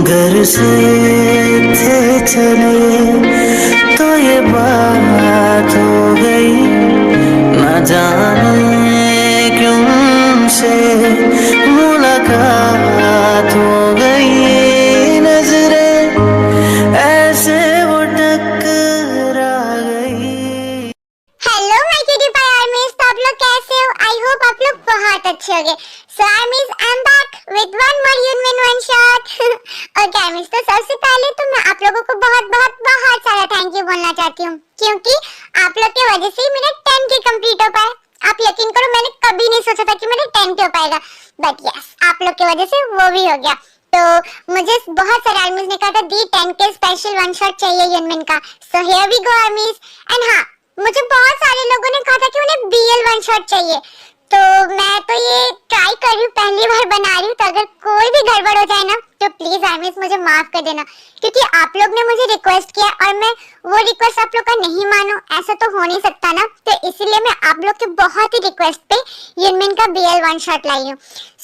घर से थे चले तो ये बात हो गई, न जाने क्यों से मुलाकात हो गई, नजरें ऐसे वो टकरा गई। Hello my cutie pie armies, तो आप लोग कैसे हो? आई होप आप लोग बहुत अच्छे होंगे। So armies, I am back with one more Yoonmin one shot. Okay armies, तो सबसे पहले तो मैं आप लोगों को बहुत बहुत बहुत सारा थैंक यू बोलना चाहती हूँ, क्योंकि आप लोग की वजह से ही मेरा 10K कंप्लीट हो पाया। आप यकीन करो, मैंने कभी नहीं सोचा था कि मेरा 10K हो पाएगा, बट यस, आप लोग की वजह से वो भी हो गया। तो मुझे बहुत सारे आर्मीज ने कहा था दी 10K स्पेशल वन शॉट चाहिए यूनमिन का। So here we go armies. And हाँ, मुझे बहुत सारे लोगों ने कहा था कि उन्हें BL वन शॉट चाहिए, तो मैं तो ये ट्राई कर रही हूँ, पहली बार बना रही हूँ। तो अगर कोई भी गड़बड़ हो जाए ना, तो प्लीज आर्मीज मुझे माफ कर देना, क्योंकि आप लोग ने मुझे रिक्वेस्ट किया और मैं वो रिक्वेस्ट आप लोग का नहीं मानूं, ऐसा तो हो नहीं सकता ना। तो इसीलिए मैं आप लोग के बहुत ही रिक्वेस्ट पे यूनमिन का BL वन शॉट लाई हूँ।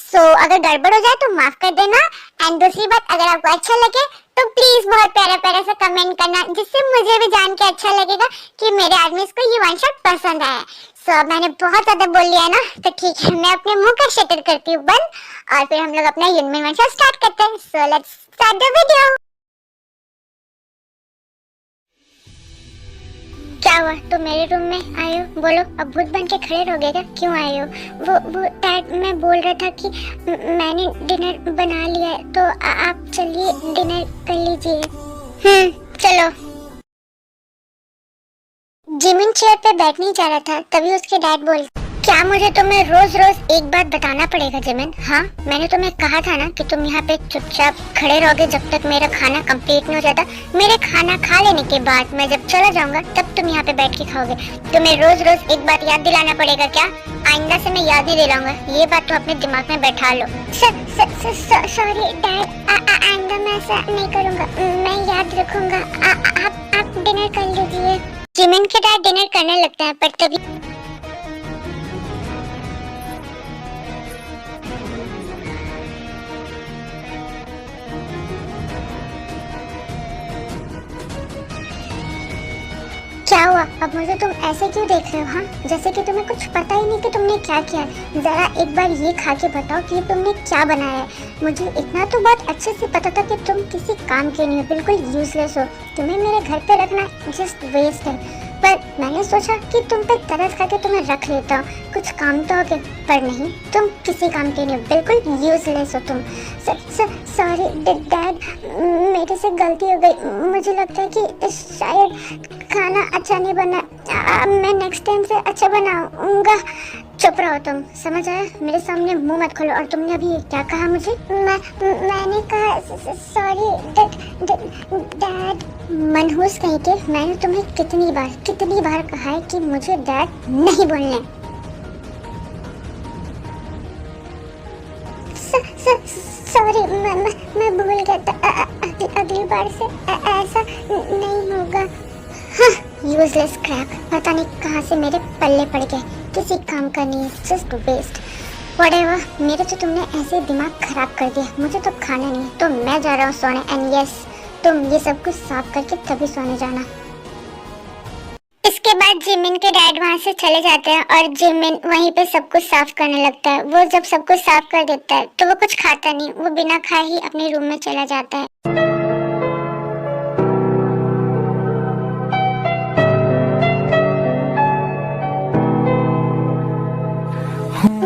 सो अगर गड़बड़ हो जाए तो माफ कर देना। एंड दूसरी बात, अगर आपको अच्छा लगे तो प्लीज बहुत प्यारा प्यारा सा कमेंट करना, जिससे मुझे भी जान के अच्छा लगेगा कि मेरे आर्मीज को ये वन शॉट पसंद आया है। सो मैंने बहुत ज्यादा बोल लिया ना, तो ठीक है, मैं अपने मुंह का शटर करती हूँ बंद, और फिर हम लोग अपना यूनमिन वन शॉट स्टार्ट करते हैं। So let's start the video. क्या हुआ, तुम मेरे रूम में आए हो? बोलो, अब भूत बन के खड़े रहोगे क्या? क्यों आए हो? वो डैड, मैं बोल रहा था कि मैंने डिनर बना लिया है, तो आप चलिए डिनर कर लीजिए। चलो। जिमिन चेयर पे बैठ नहीं जा रहा था, तभी उसके डैड बोल, क्या मुझे तुम्हें रोज रोज एक बात बताना पड़ेगा जिमिन? हाँ, मैंने तुम्हें कहा था ना कि तुम यहाँ पे चुपचाप खड़े रहोगे जब तक मेरा खाना कंप्लीट नहीं हो जाता। मेरे खाना खा लेने के बाद मैं जब चला जाऊंगा तब तुम यहाँ पे बैठ के खाओगे। तुम्हें रोज रोज एक बात याद दिलाना पड़ेगा क्या? आइंदा से मैं याद नहीं दिलाऊंगा, ये बात तो अपने दिमाग में बैठा लो। सॉरी डैड, आइंदा मैं ऐसा नहीं करूँगा, मैं याद रखूंगा। आप डिनर कर लीजिए। जिमिन के डैड डिनर करने लगता है, पर तभी क्या हुआ? अब मुझे तुम ऐसे क्यों देख रहे हो? हाँ, जैसे कि तुम्हें कुछ पता ही नहीं कि तुमने क्या किया है। जरा एक बार ये खा के बताओ कि तुमने क्या बनाया है। मुझे इतना तो बहुत अच्छे से पता था कि तुम किसी काम के नहीं हो, बिल्कुल यूजलेस हो। तुम्हें मेरे घर पे रखना जस्ट वेस्ट है, पर मैंने सोचा कि तुम पे तरस खा के तुम्हें रख लेता हूँ, कुछ काम तो हो गए। पर नहीं, तुम किसी काम के नहीं हो, बिल्कुल यूजलेस हो तुम। सॉरी डैड, मेरे से गलती हो गई। मुझे लगता है कि शायद खाना अच्छा नहीं बना, मैं नेक्स्ट टाइम से अच्छा बनाऊंगा। चुप रहो तुम, समझ आया? मेरे सामने मुंह मत खोलो। और तुमने अभी क्या कहा मुझे? मैंने कहा सॉरी डैड। मनहूस कहीं के, मैंने तुम्हें कितनी बार कहा है कि मुझे डैड नहीं बोलने। सॉरी, मैं भूल गया था, अगली बार से ऐसा नहीं होगा। यूजलेस क्रैप, पता नहीं कहाँ से मेरे पल्ले पड़ गए, किसी काम का नहीं है, जस्ट वेस्ट। व्हाटएवर, मेरे तो तुमने ऐसे दिमाग खराब कर दिया। मुझे तो खाना नहीं, तो मैं जा रहा हूँ सोने। एंड यस, तुम ये सब कुछ साफ करके तभी सोने जाना। इसके बाद जिमिन के डैड वहाँ से चले जाते हैं और जिमिन वहीं पे सब कुछ साफ करने लगता है। वो जब सब कुछ साफ कर देता है तो वो कुछ खाता नहीं, वो बिना खाए ही अपने रूम में चला जाता है।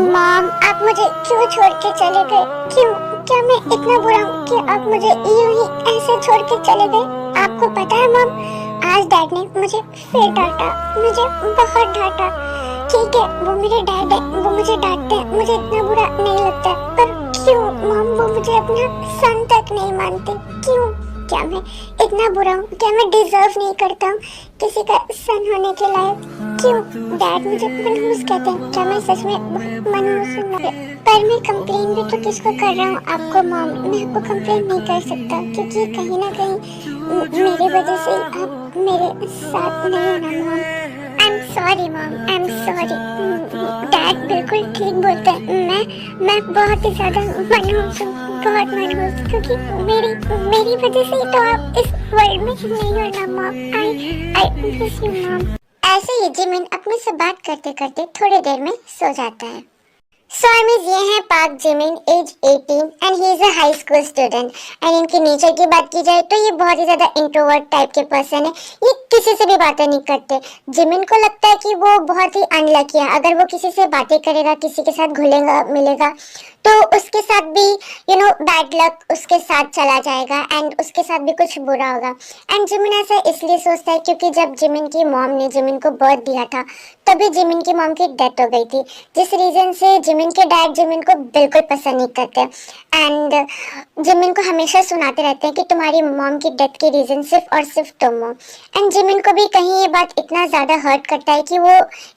मॉम, आप मुझे क्यों छोड़ के चले गए? क्यों? क्या मैं इतना बुरा हूँ कि आप मुझे यूं ही ऐसे छोड़ के चले गए? आपको पता है मॉम, आज डैड ने मुझे फिर डांटा, मुझे बहुत डांटा। ठीक है, वो मेरे डैड है, वो मुझे डांटते हैं, मुझे इतना बुरा नहीं लगता, पर क्यों मॉम वो मुझे अपना सन तक नहीं मानते? क्यों? क्या मैं इतना बुरा हूँ? क्या मैं डिजर्व नहीं करता हूँ किसी का सन होने के लायक? क्यों डैड मुझे मनहूस कहते हैं? क्या मैं सच में मनहूस हूँ? पर मैं कंप्लेन भी तो किसको कर रहा हूँ? आपको मॉम। मैं आपको कंप्लेन नहीं कर सकता, क्योंकि कहीं ना कहीं मेरे वजह से आप मेरे साथ नहीं हो ना mom. I am sorry mom, I am sorry. Dad बिल्कुल ठीक बोलते हैं। मैं बहुत ही ज्यादा मनहूस हूँ, बहुत मनहूस, क्योंकि मेरी मेरी वजह से तो आप इस वर्ल्ड में नहीं हो ना mom. I miss you mom. ऐसे ही जिमिन अपने से बात करते करते थोड़ी देर में सो जाता है। सो ये है Park Jimin, age 18 and he is a high school student. And इनके नेचर की बात की जाए तो ये बहुत ही ज्यादा इंट्रोवर्ट टाइप के पर्सन है। ये किसी से भी बातें नहीं करते। जिमिन को लगता है कि वो बहुत ही अनलकी है। अगर वो किसी से बातें करेगा, किसी के साथ घुलेगा मिलेगा तो उसके साथ भी बैड लक उसके साथ चला जाएगा एंड उसके साथ भी कुछ बुरा होगा। एंड जिमिन ऐसा इसलिए सोचता है क्योंकि जब जिमिन की मॉम ने जिमिन को बर्थ दिया था तभी जिमिन की मॉम की डेथ हो गई थी, जिस रीजन से जिमिन के डैड जिमिन को बिल्कुल पसंद नहीं करते एंड जिमिन को हमेशा सुनाते रहते हैं कि तुम्हारी मॉम की डेथ की रीजन सिर्फ और सिर्फ तुम हो। एंड जिमिन को भी कहीं ये बात इतना ज़्यादा हर्ट करता है कि वो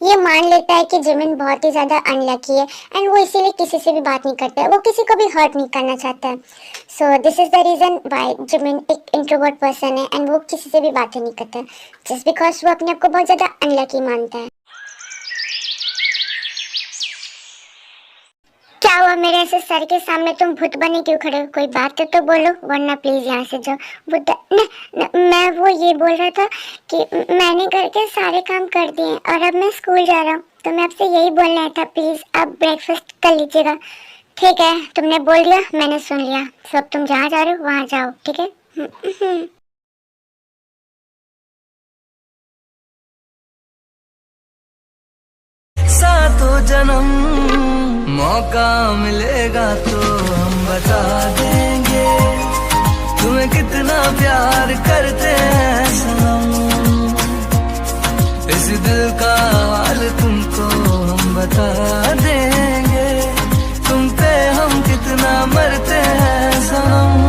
ये मान लेता है कि जिमिन बहुत ही ज़्यादा अनलकी है एंड वो इसीलिए किसी से भी बात नहीं करता है। वो किसी को भी हर्ट नहीं करना चाहता है। So this is the reason why Jimin एक इंट्रोवर्ट पर्सन है एंड वो किसी से भी बातें नहीं करता जस्ट बिकॉज वो अपने आप को बहुत ज़्यादा अनलकी मानता है। क्या हुआ मेरे ऐसे सर के सामने तुम भूत बने क्यों खड़े हो? कोई बात तो बोलो वरना प्लीज यहाँ से जाओ। भूत मैं वो ये बोल रहा था कि मैंने घर के सारे काम कर दिए और अब मैं स्कूल जा रहा हूँ तो मैं आपसे यही बोलना था, प्लीज आप ब्रेकफास्ट कर लीजिएगा। ठीक है, तुमने बोल दिया मैंने सुन लिया। सब तुम जहाँ जा रहे हो वहाँ जाओ, ठीक है। सातों जन्म मौका मिलेगा तो हम बता देंगे तुम्हें कितना प्यार करते हैं सनम। इस दिल का हाल तुमको हम बता देंगे, तुम पे हम कितना मरते हैं सनम।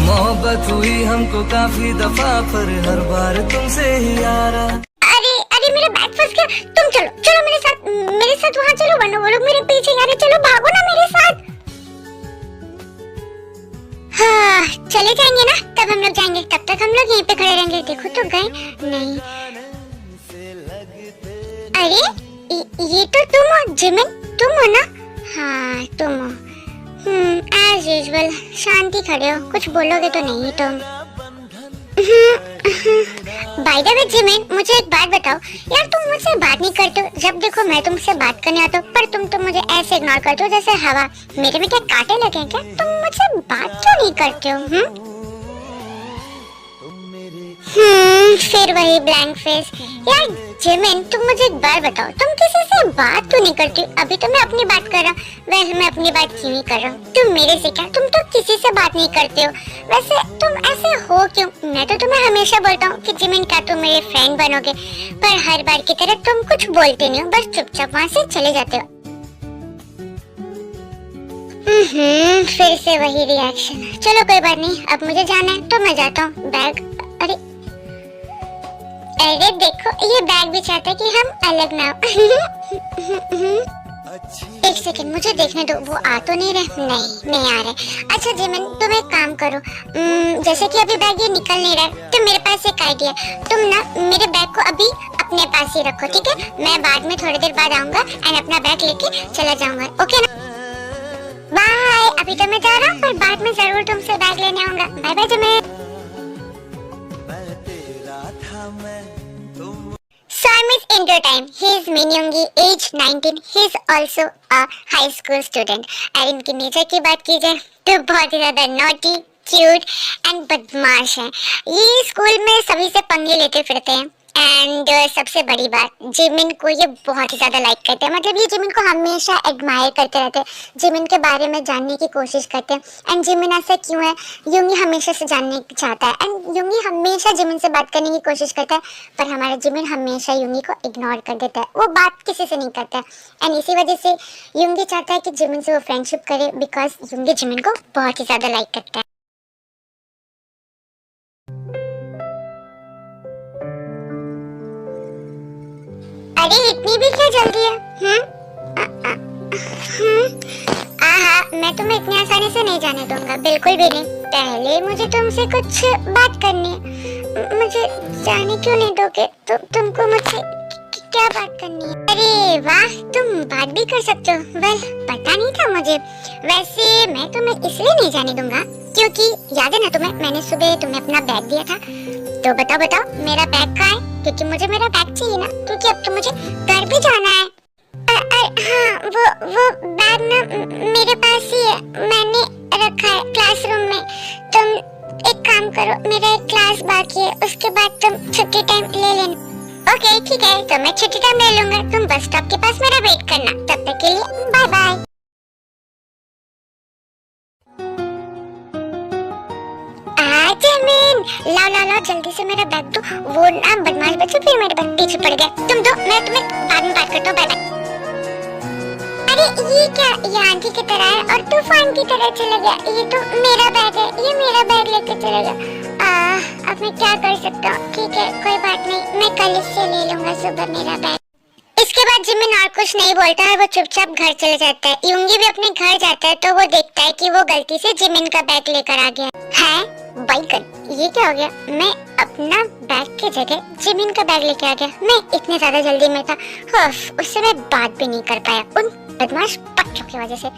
मोहब्बत हुई हमको काफी दफा पर हर बार तुमसे ही यारा। अरे मेरा बैग फंस गया। तुम चलो मेरे साथ वहाँ चलो वरना वो लोग मेरे पीछे आ रहे। चलो भागो ना मेरे साथ। हाँ चले जाएंगे ना तब हम लोग जाएंगे, तब तक हम लोग यहीं पे खड़े रहेंगे। देखो तो गए नहीं। अरे ये तो तुम हो जिमिन, तुम हो ना? हाँ तुम हो। एज यूजुअल शांति खड़े हो, कुछ बोलोगे तो नहीं तुम। बाय द वे जिमिन मुझे एक बात बताओ यार, तुम मुझसे बात नहीं करते हो। जब देखो मैं तुमसे बात करने आता हूँ पर तुम तो मुझे ऐसे इग्नोर करते हो जैसे हवा। मेरे में क्या कांटे लगे हैं क्या? तुम मुझसे बात क्यों नहीं करते हो? फिर वही ब्लैंक फेस। यार जिमिन तुम मुझे एक बार बताओ, तुम किसी से बात क्यों नहीं करती? अभी तो मैं अपनी बात कर रहा हूँ, वैसे मैं अपनी बात क्यों नहीं कर रहा हूँ? तुम मेरे से क्या, तुम तो किसी से बात नहीं करते हो। वैसे तुम ऐसे हो क्यों? मैं तो तुम्हें हमेशा बोलता हूँ कि जिमिन क्या तुम मेरे फ्रेंड बनोगे, पर हर बार की तरह तुम कुछ बोलते नहीं हो, बस चुपचाप वहाँ से चले जाते हो। फिर से वही रिएक्शन। चलो कोई बात नहीं, अब मुझे जाना है तो मैं जाता हूँ। बैग अरे देखो ये बैग भी चाहता है कि हम अलग ना हो। एक सेकंड मुझे देखने दो, वो आ तो नहीं रहे? नहीं आ रहे। अच्छा जिमिन तुम एक काम करो, जैसे कि अभी बैग ये निकल नहीं रहा है तो मेरे पास एक आइडिया। तुम ना मेरे बैग को अभी अपने पास ही रखो, ठीक है? मैं बाद में थोड़ी देर बाद आऊंगा एंड अपना बैग लेके चला जाऊंगा, ओके ना? बाय। अभी तो मैं जा रहा हूँ पर बाद में जरूर तुमसे बैग लेने आऊंगा। Bye bye Jimin. Indoor time. He is Min Yoongi, age 19. He is also a high school student. और इनकी नेचर की बात की जाए तो बहुत ही ज्यादा नॉटी, क्यूट एंड बदमाश है। ये स्कूल में सभी से पंगे लेते फिरते हैं एंड सबसे बड़ी बात जिमिन को ये बहुत ही ज्यादा लाइक करते हैं। मतलब ये जिमिन को हमेशा एडमायर करते रहते हैं, जिमिन के बारे में जानने की कोशिश करते हैं। एंड जिमिन ऐसा क्यों है यूंगी हमेशा से जानने चाहता है एंड यूंगी हमेशा जिमिन से बात करने की कोशिश करता है, पर हमारा जिमिन हमेशा यूंगी को इग्नोर कर देता है। वो बात किसी से नहीं करता है एंड इसी वजह से यूंगी चाहता है कि जिमिन से वो फ्रेंडशिप करे बिकॉज यूंगी जिमिन को बहुत ही ज्यादा लाइक करता है। अरे इतनी भी क्या जल्दी है? मैं तुम्हें इतनी आसानी से नहीं जाने दूंगा, बिल्कुल भी नहीं। पहले मुझे तुमसे कुछ बात करनी है। मुझे जाने क्यों नहीं दोगे? तुमको मुझसे क्या बात करनी है? अरे वाह, तुम बात भी कर सकते हो। वेल, पता नहीं था मुझे। वैसे मैं तुम्हें इसलिए नहीं जाने दूंगा क्योंकि याद है ना तुम्हें, मैंने सुबह तुम्हें अपना बैग दिया था। तो बताओ मेरा बैग कहाँ है? क्योंकि मुझे मेरा बैग चाहिए ना, क्योंकि अब तो मुझे घर भी जाना है। हाँ, वो बैग ना मेरे पास ही है, मैंने रखा है क्लासरूम में। तुम एक काम करो, मेरा एक क्लास बाकी है, उसके बाद तुम छुट्टी टाइम ले लेना। ओके ठीक है, तो मैं छुट्टी टाइम ले लूंगा। तुम बस स्टॉप के पास मेरा वेट करना। तब तक के लिए बाय बाय। जमीन लाओ जल्दी से मेरा बैग दो। वो ना बदमाश बच्चे फिर मेरे बैग पीछे पड़ गए। तुम दो, मैं तुम्हें बाद में बात करता हूँ। Bye bye. अरे ये क्या, ये आंटी की तरह है और तूफान की तरह चला गया। ये तो मेरा बैग है, ये मेरा बैग लेके चला गया। अब मैं क्या कर सकता हूँ? ठीक है, कोई बात नहीं, मैं कल इससे ले लूंगा सुबह मेरा बैग। इसके बाद जिमिन और कुछ नहीं बोलता है, वो चुपचाप घर चले जाता है। यूंगी भी अपने घर जाता है तो वो देखता है कि वो गलती से जिमिन का बैग लेकर आ गया है। बाइकन, ये क्या हो गया? मैं अपना बैग की जगह जिमिन का बैग लेके आ गया। मैं इतने ज्यादा जल्दी में था, उससे मैं बात भी नहीं कर पाया उन बदमाश बच्चों की वजह से।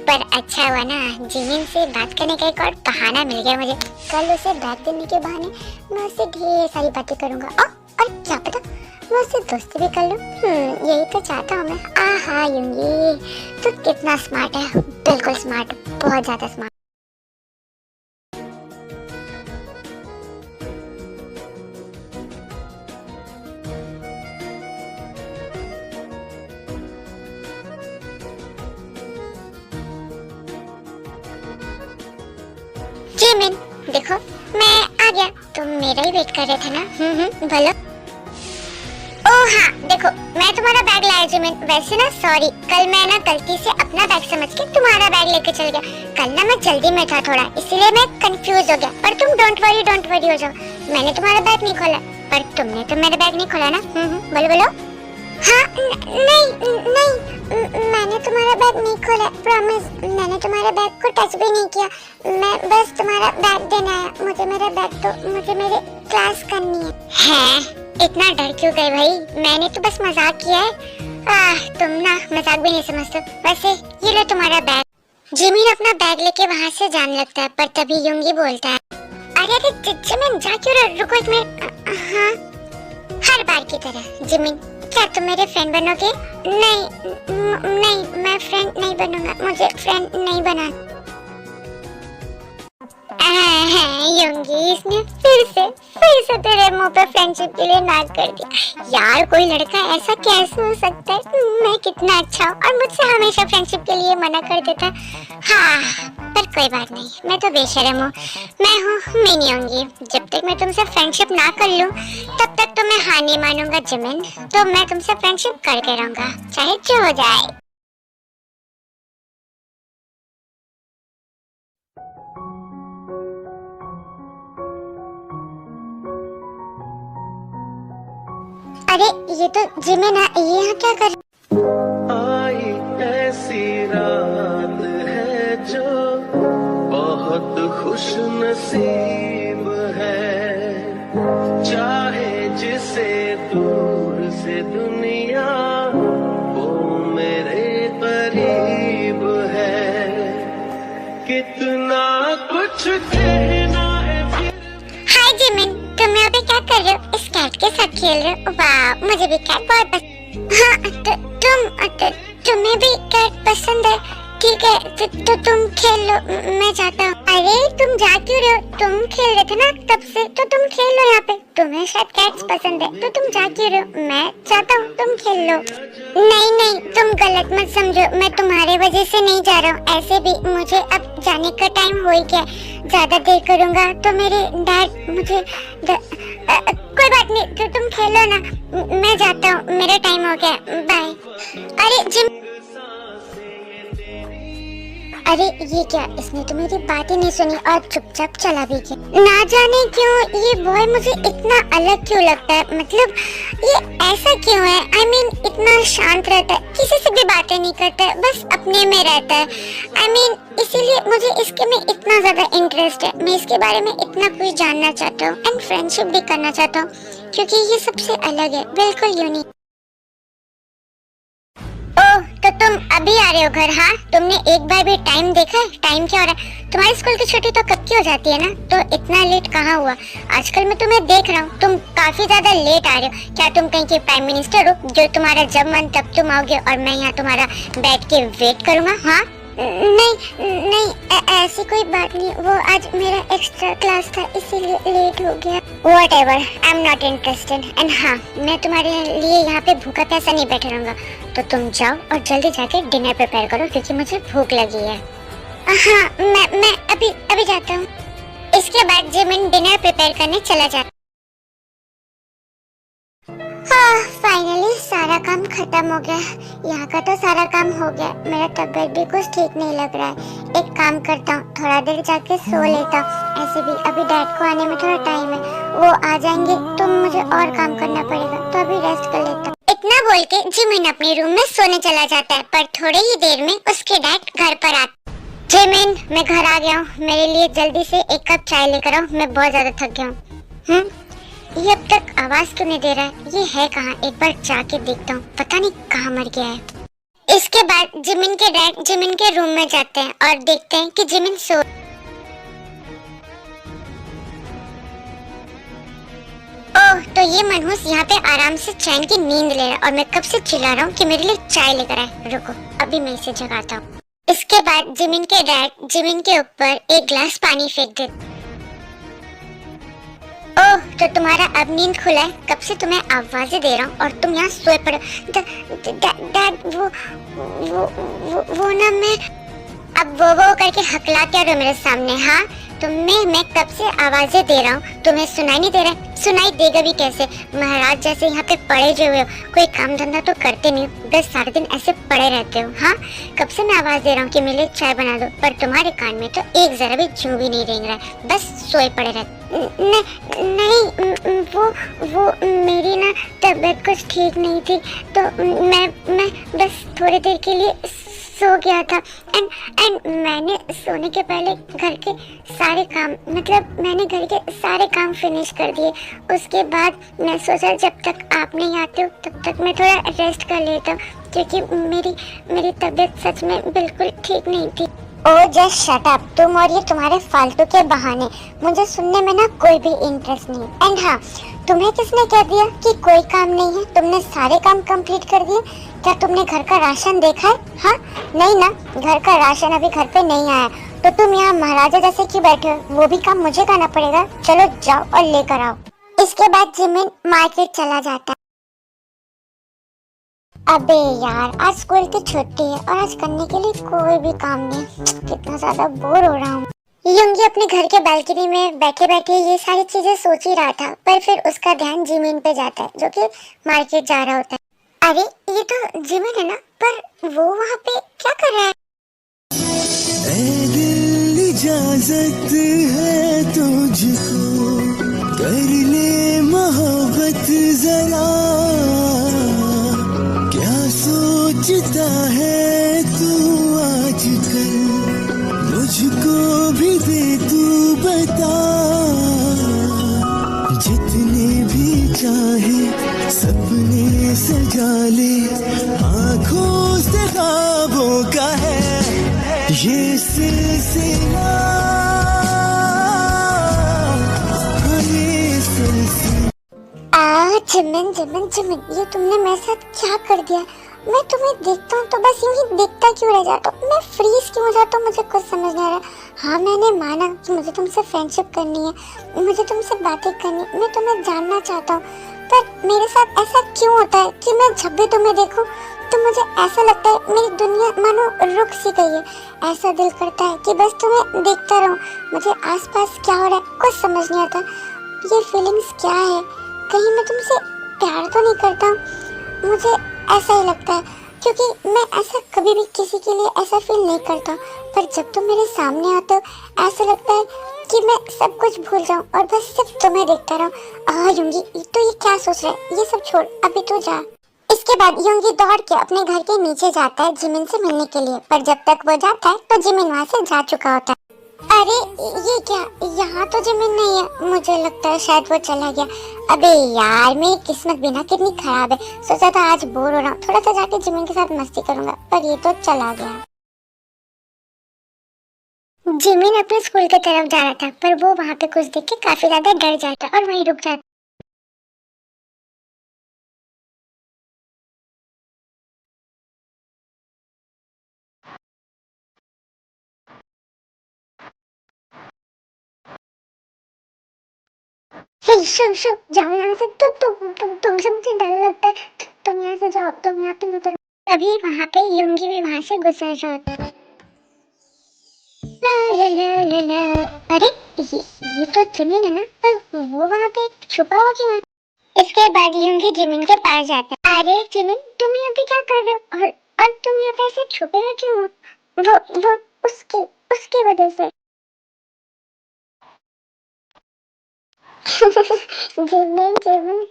पर अच्छा हुआ ना, जिमिन से बात करने का एक और बहाना मिल गया मुझे। कल उसे बैग देने के बहाने मैं उससे ढेर सारी बातें करूंगा और क्या पता मैं उससे दोस्ती भी कर लूं। यही तो चाहता हूँ मैं। आहा यूंगी, तू कितना स्मार्ट है, बिल्कुल स्मार्ट, बहुत ज्यादा स्मार्ट। जिमिन देखो, मैं आ गया। तुम मेरा ही वेट कर रहे थे ना? बोलो। ओह हाँ, देखो मैं तुम्हारा बैग लाया जिमिन। वैसे ना सॉरी, कल मैं ना गलती से अपना बैग समझ के तुम्हारा बैग लेके चल गया। कल ना मैं जल्दी में था थोड़ा, इसलिए मैं कंफ्यूज हो गया। पर तुम डोंट वरी हो जाओ, मैंने तुम्हारा बैग नहीं खोला। पर तुमने तो मेरा बैग नहीं खोला ना? बोलो। हाँ नहीं, मैंने तुम्हारा बैग नहीं खोला, प्रॉमिस। मैंने तुम्हारे बैग को टच भी नहीं किया। मैं बस तुम्हारा बैग देना है। मुझे मेरा बैग दो, मुझे मेरे क्लास करनी है। इतना डर क्यों गए भाई? मैंने तो बस मजाक किया है। तुम ना मजाक भी नहीं समझते। वैसे ये लो तुम्हारा बैग। जिमिन अपना बैग लेके वहाँ से जाने लगता है, पर तभी यूंगी बोलता है, अरे जिमिन जा क्यों रहे? रुको एक मिनट। हाँ, हर बार की तरह जिमिन, क्या तुम मेरे फ्रेंड बनोगे? नहीं, मैं फ्रेंड नहीं बनूंगा, मुझे फ्रेंड नहीं बना। यूंगी, इसने फिर से तेरे मुंह पे फ्रेंडशिप के लिए ना कर दिया। यार कोई लड़का ऐसा कैसे हो सकता है? मैं कितना अच्छा हूँ और मुझसे हमेशा फ्रेंडशिप के लिए मना कर देता। हाँ, पर कोई बात नहीं, मैं तो बेशर्म हूँ। मैं हूँ मिनी यूंगी। जब तक मैं तुमसे फ्रेंडशिप ना कर लूँ तब तक तो मैं हार नहीं मानूंगा जिमिन। तो मैं तुमसे फ्रेंडशिप करके रहूंगा, चाहे जो हो जाए। अरे ये तो जिमिन है, ये यहाँ क्या कर? आई ऐसी रात है जो बहुत खुश नसीब है, चाहे जिसे दूर से दुनिया वो मेरे करीब है। कितना कुछ कहना है फिर। हाय जिमिन, तुम अभी क्या कर रहे हो? इस कैट के साथ खेल रहे हो? वाह, मुझे भी कैट बहुत पसंद। हाँ, तुम्हें भी कैट पसंद है? ठीक है, तो तुम खेल लो, मैं जाता हूँ। अरे तुम जा क्यों रहे हो? तुम खेल रहे थे ना तब से, तो तुम खेल लो यहाँ पे। तुम्हें शायद कैट्स पसंद है, तो तुम जा क्यों रहे हो? मैं जाता हूँ, तुम खेल लो। नहीं, तुम गलत मत समझो, मैं तुम्हारे वजह से नहीं जा रहा हूँ। ऐसे भी मुझे अब जाने का टाइम हो ही गया। ज्यादा देर करूँगा तो मेरे डैड मुझे कोई बात नहीं, तो तुम खेलो ना, मैं जाता हूँ, मेरा टाइम हो गया, बाय। अरे जिम, अरे ये क्या, इसने तो मेरी बात ही नहीं सुनी और चुपचाप चला भी गया। ना जाने क्यों ये बॉय मुझे इतना अलग क्यों लगता है, मतलब ये ऐसा क्यों है। I mean, इतना शांत रहता है, किसी से भी बातें नहीं करता है, बस अपने में रहता है। I mean, इसीलिए मुझे इसके में इतना ज्यादा इंटरेस्ट है। मैं इसके बारे में इतना कुछ जानना चाहता हूँ एंड फ्रेंडशिप भी करना चाहता हूँ, क्योंकि ये सबसे अलग है, बिल्कुल यूनिक। ओह, तो तुम अभी आ रहे हो घर? हाँ, तुमने एक बार भी टाइम देखा है? टाइम क्या हो रहा है? तुम्हारी स्कूल की छुट्टी तो कब की हो जाती है ना, तो इतना लेट कहाँ हुआ? आजकल मैं तुम्हें देख रहा हूँ, तुम काफी ज्यादा लेट आ रहे हो। क्या तुम कहीं के प्राइम मिनिस्टर हो जो तुम्हारा जब मन तब तुम आओगे और मैं यहाँ तुम्हारा बैठ के वेट करूँगा? हाँ नहीं, ऐसी कोई बात नहीं, वो आज मेरा एक्स्ट्रा क्लास था इसीलिए लेट हो गया। Whatever, I'm not interested. And हाँ, मैं तुम्हारे लिए यहाँ पे भूखा पैसा नहीं बैठा रहूँगा, तो तुम जाओ और जल्दी जाके डिनर प्रिपेयर करो क्योंकि मुझे भूख लगी है। हाँ, मैं अभी जाता हूँ। इसके बाद जिमिन डिनर प्रिपेयर करने चला जाता। हाँ, फाइनली सारा काम खत्म हो गया। यहाँ का तो सारा काम हो गया। मेरा तबीयत भी कुछ ठीक नहीं लग रहा है। एक काम करता हूँ, थोड़ा देर जाके सो लेता हूँ। ऐसे भी अभी डैड को आने में थोड़ा टाइम है, वो आ जाएंगे तो मुझे और काम करना पड़ेगा, तो अभी रेस्ट कर लेता हूँ। इतना बोल के जिमिन अपने रूम में सोने चला जाता है, पर थोड़े ही देर में उसके डैड घर पर आते। जिमिन, मैं घर आ गया हूँ, मेरे लिए जल्दी से एक कप चाय लेकर आओ, मैं बहुत ज्यादा थक गया हूँ। ये अब तक आवाज क्यों नहीं दे रहा है? ये है कहाँ? एक बार जाके देखता हूँ, पता नहीं कहाँ मर गया है। इसके बाद जिमिन के डैड जिमिन के रूम में जाते हैं और देखते हैं कि जिमिन सो। ओह, तो ये मनहूस यहाँ पे आराम से चैन की नींद ले रहा है और मैं कब से चिल्ला रहा हूँ कि मेरे लिए चाय लेकर आए। रुको, अभी मैं इसे जगाता हूँ। इसके बाद जिमिन के डैड जिमिन के ऊपर एक ग्लास पानी फेंक देते। ओह, तो तुम्हारा अब नींद खुला है? कब से तुम्हें आवाजें दे रहा हूँ और तुम यहाँ सोए पड़े। डैड, वो ना मैं अब वो करके हकलाते रहो मेरे सामने। हाँ, मैं कब से आवाजें दे रहा हूँ, तुम्हें सुनाई नहीं दे रहा है? सुनाई देगा भी कैसे? महाराज जैसे यहाँ पे पड़े जो हुए हो, कोई काम धंधा तो करते नहीं हो, बस सारा दिन ऐसे पड़े रहते हो। हाँ, कब से मैं आवाज दे रहा हूँ कि मेरे लिए चाय बना दो, पर तुम्हारे कान में तो एक जरा भी जू भी नहीं रेंग रहा है, बस सोए पड़े रहते। नहीं, वो मेरी ना तबीयत कुछ ठीक नहीं थी, तो मैं बस थोड़ी देर के लिए सो गया था। एंड मैंने सोने के पहले घर के सारे काम, मतलब मैंने घर के सारे काम फिनिश कर दिए। उसके बाद मैं सोचा जब तक आप नहीं आते हो तब तक मैं थोड़ा रेस्ट कर लेता हूँ, क्योंकि मेरी तबीयत सच में बिल्कुल ठीक नहीं थी। ओह, जस्ट शट अप, तुम और ये तुम्हारे फालतू के बहाने, मुझे सुनने में ना कोई भी इंटरेस्ट नहीं। एंड हाँ, तुम्हें किसने कह दिया कि कोई काम नहीं है? तुमने सारे काम कंप्लीट कर दिए। क्या तुमने घर का राशन देखा है? हाँ, नहीं ना, घर का राशन अभी घर पे नहीं आया, तो तुम यहाँ महाराजा जैसे क्यों बैठे हो? वो भी काम मुझे करना पड़ेगा। चलो जाओ और लेकर आओ। इसके बाद जिमिन मार्केट चला जाता है। अबे यार, आज स्कूल की छुट्टी है और आज करने के लिए कोई भी काम नहीं। कितना ज्यादा बोर हो रहा हूँ। युंगी अपने घर के बालकनी में बैठे बैठे ये सारी चीजें सोच ही रहा था, पर फिर उसका ध्यान जिमिन पे जाता है जो कि मार्केट जा रहा होता है। अरे, ये तो जिमिन है ना, पर वो वहाँ पे क्या कर रहा है? ऐ दिल, इजाजत है तुझको, कर ले मोहब्बत जरा, क्या सोचता है तू आजकल, मुझको भी दे तू बता, जितने भी चाहे सपने सजा ले, आँखों से ख्वाबों का है ये सिलसिला, ये सिलसिला। जिमिन, ये तुमने मेरे साथ क्या कर दिया? मैं तुम्हें देखता हूँ तो बस यूं ही देखता क्यों रह जाता हूँ? मैं फ्रीज क्यों हो जाता हूँ? मुझे कुछ समझ नहीं आ रहा। हाँ, मैंने माना कि मुझे तुमसे फ्रेंडशिप करनी है, मुझे तुमसे बातें करनी है, मैं तुम्हें जानना चाहता हूँ, पर मेरे साथ ऐसा क्यों होता है कि मैं जब भी तुम्हें देखूं तो मुझे ऐसा लगता है मेरी दुनिया मानो रुक सी गई है। ऐसा दिल करता है कि बस तुम्हें देखता रहूं। मुझे आसपास क्या हो रहा है कुछ समझ नहीं आता। ये फीलिंग्स क्या है? कहीं मैं तुमसे प्यार तो नहीं करता? मुझे ऐसा ही लगता है, क्योंकि मैं ऐसा कभी भी किसी के लिए ऐसा फील नहीं करता, पर जब तुम मेरे सामने आते हो ऐसा लगता है कि मैं सब कुछ भूल जाऊं और बस सिर्फ तुम्हें देखता रहूं। युंगी, तो ये क्या सोच रहा है? ये सब छोड़, अभी तो जा। इसके बाद युंगी दौड़ के अपने घर के नीचे जाता है जिमिन से मिलने के लिए, पर जब तक वो जाता है तो जिमिन वहाँ से जा चुका होता है। अरे ये क्या, यहाँ तो जिमिन नहीं है। मुझे लगता है शायद वो चला गया। अबे यार, मेरी किस्मत भी ना कितनी खराब है। सोचा था आज बोर हो रहा हूँ, थोड़ा सा जाके जिमिन के साथ मस्ती करूंगा, पर ये तो चला गया। जिमिन अपने स्कूल की तरफ जा रहा था, पर वो वहाँ पे कुछ देख के काफी ज्यादा डर जाता और वहीं रुक जाता। जाओ यहाँ से। तुमसे मुझे डर लगता है। तुम यहाँ से जाओ, तुम यहाँ पे उतर। तभी वहाँ पे युंगी भी वहाँ से गुजर रहा होता है। अरे ये तो जिमिन है ना, पर वो वहाँ पे छुपा हो क्यों है? इसके बाद युंगी जिमिन के पास जाता है। अरे जिमिन, तुम यहाँ पे क्या कर रहे हो? और तुम यहाँ पे ऐसे छुपे हुए क्यों हो? वो उसकी उसकी वजह से। जिमिन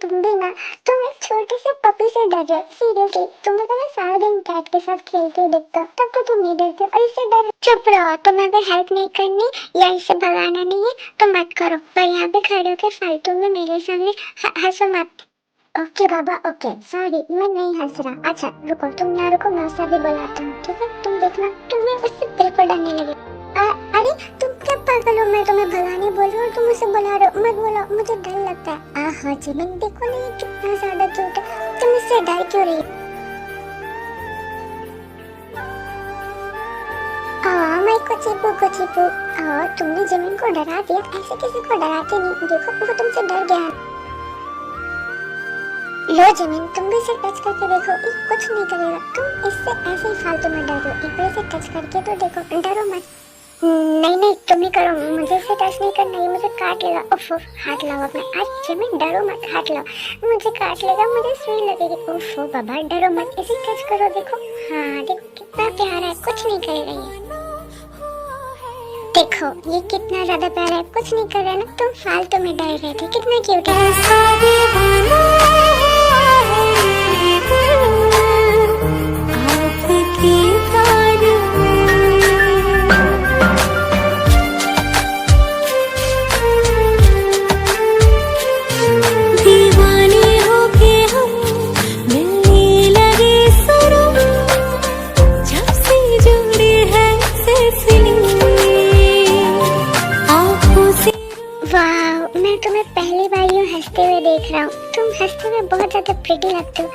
तुम भी ना, तुम एक छोटे से पपी से डर रहे हो। सीरियसली, तुम्हें तो मैं सारा दिन कैट के साथ खेलते हुए देखता हूँ, तब तो तुम नहीं डरते और इससे डर। चुप रहो, तुम्हें अगर हेल्प नहीं करनी या इसे भगाना नहीं है तो मत करो, पर यहाँ पे खड़े होकर फालतू में मेरे सामने हंसो मत। ओके बाबा, ओके सॉरी, मैं नहीं हंस रहा। अच्छा रुको, तुम ना रुको, मैं उसे भी बुलाता हूँ, ठीक है? तुम देखना, तुम्हें उससे बिल्कुल डरने लगे। अरे तुम क्या पागल हो? मैं तुम्हें भगाने बोल रही हूँ, तुम उसे बुला रहे हो। मत बोलो, मुझे डर लगता है। हाँ जिमिन, देखो ना ये कितना ज्यादा क्यूट है, तुम इससे डर क्यों रही? मैं कुछ और तुमने जिमिन को डरा दिया। ऐसे किसी को डराते नहीं, देखो वो तुमसे डर गया। लो जिमिन, तुम भी इसे टच करके देखो, ये कुछ नहीं करेगा। तुम इससे ऐसे ही फालतू में डर रहे हो, एक बार इसे टच करके तो देखो, डरो मत। नहीं तुम ही करो, मुझे इसे टच नहीं करना, ये मुझे काट लेगा। उफ, हाथ लाओ अपना। आज जिमिन डरो मत, हाथ लाओ, मुझे काट लेगा, मुझे सुई लगेगी। उफ बाबा, डरो मत, इसे टच करो, देखो। हाँ देखो कितना प्यारा है, कुछ नहीं करेगा ये। देखो ये कितना ज्यादा प्यारा है, कुछ नहीं कर रहा है ना। तुम फालतू में डर रहे थे, कितना क्यूट है। मैं तुम्हें पहली बार यूँ हंसते हुए देख रहा हूँ। तुम हंसते हुए बहुत ज्यादा प्रिटी लगते हो।